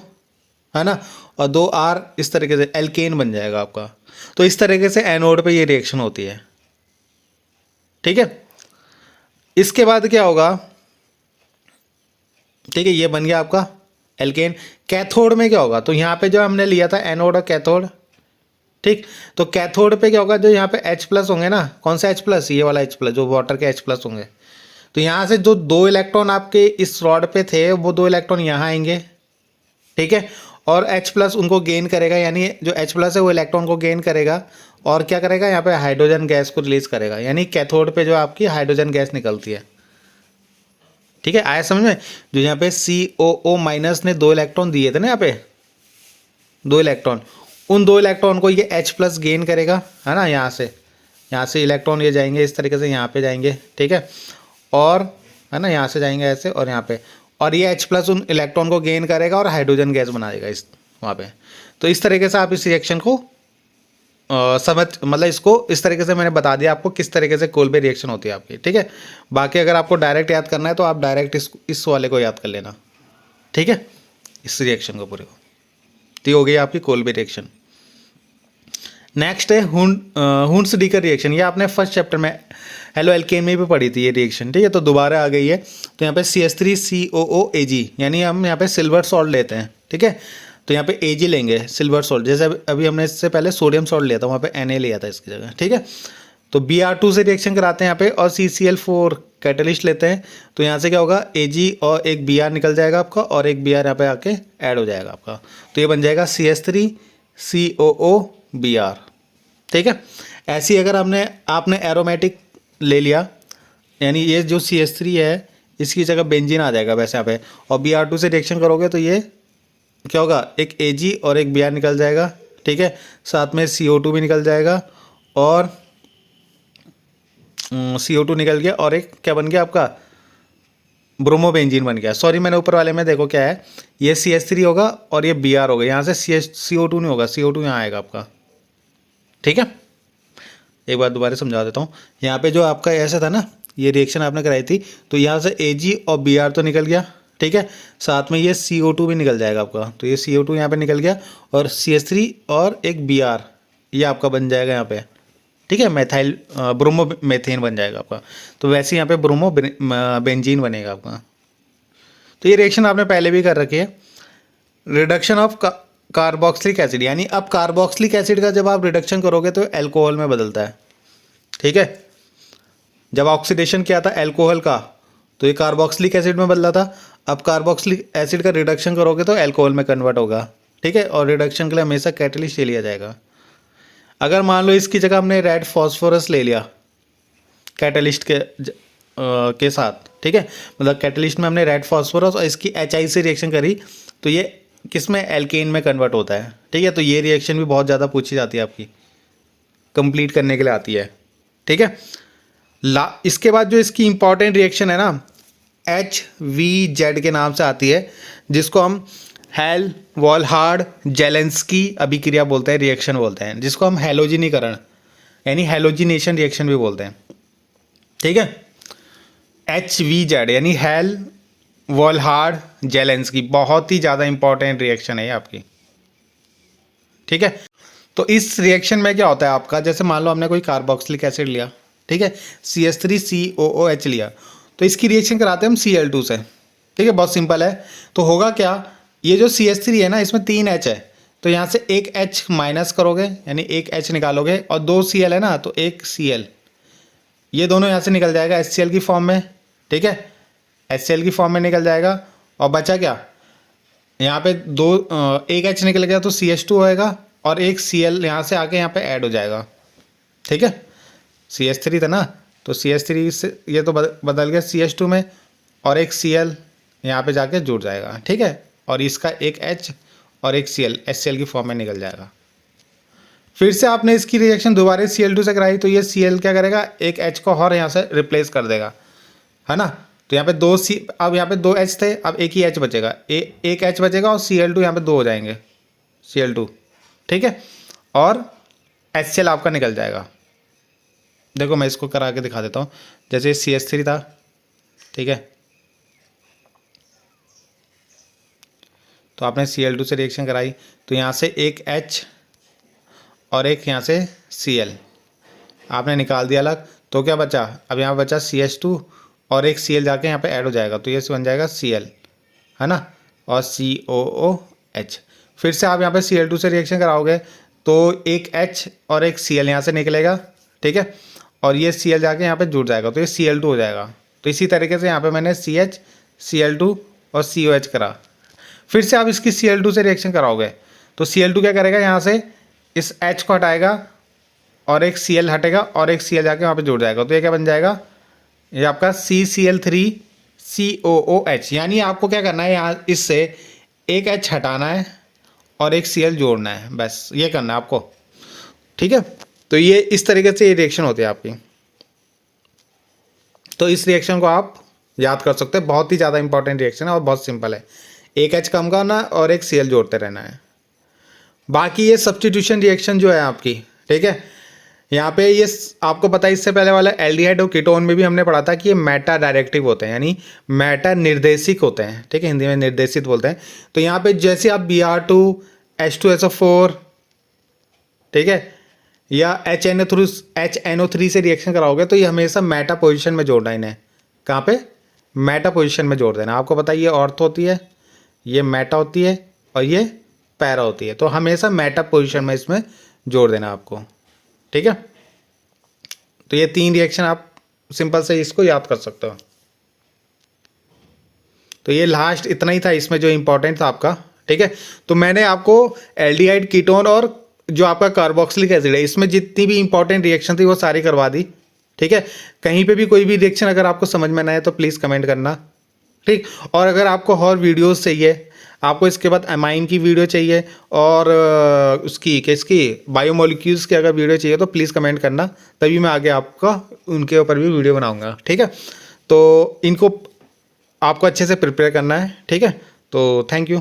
है ना, और 2R इस तरीके से एल्केन बन जाएगा आपका। तो इस तरीके से एनोड पे ये रिएक्शन होती है, ठीक है। इसके बाद क्या होगा, ठीक है, ये बन गया आपका एल्केन। कैथोड में क्या होगा, तो यहाँ पे जो हमने लिया था एनोड और कैथोड, ठीक। तो कैथोड पे क्या होगा, जो यहाँ पे H प्लस होंगे ना, कौन सा H प्लस, ये वाला H प्लस जो वाटर के H प्लस होंगे। तो यहाँ से जो 2 इलेक्ट्रॉन आपके इस रॉड पे थे वो 2 इलेक्ट्रॉन यहाँ आएंगे, ठीक है। और H प्लस उनको गेन करेगा, यानी जो H प्लस है वो इलेक्ट्रॉन को गेन करेगा और क्या करेगा, यहाँ पे हाइड्रोजन गैस को रिलीज करेगा, यानी कैथोड पे जो आपकी हाइड्रोजन गैस निकलती है, ठीक है। आया समझ में। जो यहाँ पे COO माइनस ने 2 इलेक्ट्रॉन दिए थे ना, यहाँ पे 2 इलेक्ट्रॉन, उन 2 इलेक्ट्रॉन को ये H प्लस गेन करेगा, है ना। यहाँ से इलेक्ट्रॉन ये जाएंगे इस तरीके से यहाँ पे जाएंगे, ठीक है। और है ना, यहाँ से जाएंगे ऐसे और यहाँ पे, और ये H प्लस उन इलेक्ट्रॉन को गेन करेगा और हाइड्रोजन गैस बनाएगा इस वहाँ पे। तो इस तरीके से आप इस रिएक्शन को मतलब इसको इस तरीके से मैंने बता दिया आपको किस तरीके से कोल्बे रिएक्शन होती है आपकी, ठीक है। बाकी अगर आपको डायरेक्ट याद करना है तो आप डायरेक्ट इस वाले को याद कर लेना, ठीक है, इस रिएक्शन को पूरे को। तो ये हो गई आपकी कोल्बे रिएक्शन। नेक्स्ट है हुंस डीकर रिएक्शन। ये आपने फर्स्ट चैप्टर में हेलो एल्केन में भी पढ़ी थी ये रिएक्शन, ठीक है। तो दोबारा आ गई है। तो यहाँ पे CH3COOAg, यानी हम यहाँ पे सिल्वर सॉल्ट लेते हैं, ठीक है। तो यहाँ पे Ag लेंगे सिल्वर सॉल्ट, जैसे अभी हमने इससे पहले सोडियम सॉल्ट लिया था, वहाँ पे Na लिया था इसकी जगह, ठीक है। तो Br2 से रिएक्शन कराते हैं यहाँ पे और CCl4 कैटलिस्ट लेते हैं। तो यहाँ से क्या होगा, Ag और एक Br निकल जाएगा आपका और एक Br यहाँ पे आके ऐड हो जाएगा आपका। तो ये बन जाएगा CH3COOBr, ठीक है। ऐसी अगर आपने एरोमेटिक ले लिया, यानी ये जो CH3 है इसकी जगह बेंजीन आ जाएगा वैसे यहाँ पे, और Br2 से रिएक्शन करोगे तो ये क्या होगा, एक Ag और एक Br निकल जाएगा, ठीक है। साथ में CO2 भी निकल जाएगा और CO2 निकल गया और एक क्या बन गया आपका, ब्रोमोबेंजीन बन गया। सॉरी मैंने ऊपर वाले में देखो क्या है, ये CH3 होगा और ये Br होगा, यहाँ से CO2 नहीं होगा, CO2 यहाँ आएगा आपका, ठीक है। एक बार दोबारा समझा देता हूँ। यहाँ पे जो आपका ऐसा था ना, ये रिएक्शन आपने कराई थी, तो यहाँ से Ag और Br तो निकल गया, ठीक है। साथ में ये CO2 भी निकल जाएगा आपका, तो ये CO2 यहाँ पे निकल गया और CH3 और एक Br ये आपका बन जाएगा यहाँ पे, ठीक है। मेथाइल ब्रोमोमेथेन बन जाएगा आपका। तो वैसे यहाँ पे ब्रोमोबेंजीन बनेगा आपका। तो ये रिएक्शन आपने पहले भी कर रखी है। रिडक्शन ऑफ कार्बोक्सिलिक एसिड, यानी अब कार्बोक्सिलिक एसिड का जब आप रिडक्शन करोगे तो एल्कोहल में बदलता है, ठीक है। जब ऑक्सीडेशन किया था एल्कोहल का तो ये कार्बोक्सिलिक एसिड में बदला था। अब कार्बोक्सिलिक एसिड का रिडक्शन करोगे तो एल्कोहल में कन्वर्ट होगा, ठीक है। और रिडक्शन के लिए हमेशा कैटलिस्ट ले लिया जाएगा। अगर मान लो इसकी जगह हमने रेड फॉस्फोरस ले लिया कैटलिस्ट के साथ, ठीक है, मतलब कैटलिस्ट में हमने रेड फॉस्फोरस और इसकी HI से रिएक्शन करी तो ये किस में, एल्केन में कन्वर्ट होता है, ठीक है। तो ये रिएक्शन भी बहुत ज़्यादा पूछी जाती है आपकी, कंप्लीट करने के लिए आती है, ठीक है। इसके बाद जो इसकी इंपॉर्टेंट रिएक्शन है ना, HVZ के नाम से आती है, जिसको हम हेल वॉलहार्ड जेलेंस्की अभिक्रिया बोलते हैं, रिएक्शन बोलते हैं, जिसको हम हैलोजिनीकरण यानी हैलोजिनेशन रिएक्शन भी बोलते हैं, ठीक है। HVZ यानी हेल वॉलहार्ड जेलेंस्की, बहुत ही ज़्यादा इंपॉर्टेंट रिएक्शन है ये आपकी, ठीक है। तो इस रिएक्शन में क्या होता है आपका, जैसे मान लो हमने कोई कार्बोक्सिलिक एसिड लिया, ठीक है, CH3COOH लिया, तो इसकी रिएक्शन कराते हैं हम Cl2 से, ठीक है, बहुत सिंपल है। तो होगा क्या, ये जो CH3 है ना इसमें 3 H है, तो यहाँ से एक H माइनस करोगे यानी एक H निकालोगे और 2 Cl है ना, तो एक Cl, ये दोनों यहाँ से निकल जाएगा HCl की फॉर्म में, ठीक है, HCl की फॉर्म में निकल जाएगा। और बचा क्या, यहाँ पे एक H निकल गया तो CH2 होएगा और एक Cl यहाँ से आके यहाँ पे ऐड हो जाएगा, ठीक है। CH3 था ना, तो CH3 से ये तो बदल गया CH2 में और एक Cl यहाँ पे जाके जुड़ जाएगा, ठीक है। और इसका एक H और एक Cl HCl की फॉर्म में निकल जाएगा। फिर से आपने इसकी रिएक्शन दोबारा Cl2 से कराई तो ये Cl क्या करेगा, एक H को और यहाँ से रिप्लेस कर देगा, है ना। तो यहाँ पे अब यहाँ पे 2 H थे, अब एक ही H बचेगा, एक H बचेगा और Cl2 यहाँ पे 2 हो जाएंगे, Cl2, ठीक है। और HCl आपका निकल जाएगा। देखो मैं इसको करा के दिखा देता हूँ, जैसे CH3 था, ठीक है, तो आपने Cl2 से रिएक्शन कराई तो यहाँ से एक H और एक यहाँ से Cl आपने निकाल दिया अलग, तो क्या बचा, अब यहाँ बचा CH2 और एक Cl जाके यहाँ पे ऐड हो जाएगा, तो ये बन जाएगा Cl, है ना। और COOH। फिर से आप यहाँ पे Cl2 से रिएक्शन कराओगे तो एक H और एक Cl यहाँ से निकलेगा, ठीक है, और ये Cl जाके यहाँ पे जुड़ जाएगा तो ये Cl2 हो जाएगा। तो इसी तरीके से यहाँ पे मैंने CH, Cl2 और COH करा। फिर से आप इसकी Cl2 से रिएक्शन कराओगे तो Cl2 क्या करेगा, यहाँ से इस H को हटाएगा और एक Cl हटेगा और एक Cl जाके वहाँ पे जुड़ जाएगा तो ये क्या बन जाएगा, ये आपका CCl3COOH। यानी आपको क्या करना है, यहाँ इससे एक H हटाना है और एक Cl जोड़ना है, बस ये करना है आपको, ठीक है। तो ये इस तरीके से ये रिएक्शन होती है आपकी। तो इस रिएक्शन को आप याद कर सकते हैं, बहुत ही ज़्यादा इंपॉर्टेंट रिएक्शन है और बहुत सिंपल है। एक H कम करना और एक Cl जोड़ते रहना है। बाकी ये सब्स्टिट्यूशन रिएक्शन जो है आपकी, ठीक है, यहाँ पे ये आपको पता है, इससे पहले वाला एल्डिहाइड और कीटोन में भी हमने पढ़ा था कि ये मेटा डायरेक्टिव होते हैं, यानी मेटा निर्देशिक होते हैं, ठीक है, हिंदी में निर्देशित बोलते हैं। तो यहाँ पे जैसे आप Br2H2SO4, ठीक है, या HNO3 से रिएक्शन कराओगे तो ये हमेशा मेटा पोजिशन में जोड़ना है इन्हें। कहाँ पे, मेटा पोजिशन में जोड़ देना। आपको पता है ये ऑर्थो होती है, ये मेटा होती है और ये पैरा होती है, तो हमेशा मेटा पोजिशन में इसमें जोड़ देना आपको, ठीक है। तो ये 3 रिएक्शन आप सिंपल से इसको याद कर सकते हो। तो ये लास्ट इतना ही था इसमें जो इंपॉर्टेंट था आपका, ठीक है। तो मैंने आपको एल्डिहाइड, कीटोन और जो आपका कार्बोक्सिलिक एसिड है, इसमें जितनी भी इंपॉर्टेंट रिएक्शन थी वो सारी करवा दी, ठीक है। कहीं पे भी कोई भी रिएक्शन अगर आपको समझ में ना आए तो प्लीज़ कमेंट करना, ठीक। और अगर आपको और वीडियोस चाहिए, आपको इसके बाद अमाइन की वीडियो चाहिए और उसकी किसकी बायोमोलिक्यूल्स की अगर वीडियो चाहिए तो प्लीज़ कमेंट करना, तभी मैं आगे आपका उनके ऊपर भी वीडियो बनाऊंगा, ठीक है। तो इनको आपको अच्छे से प्रिपेयर करना है, ठीक है। तो थैंक यू।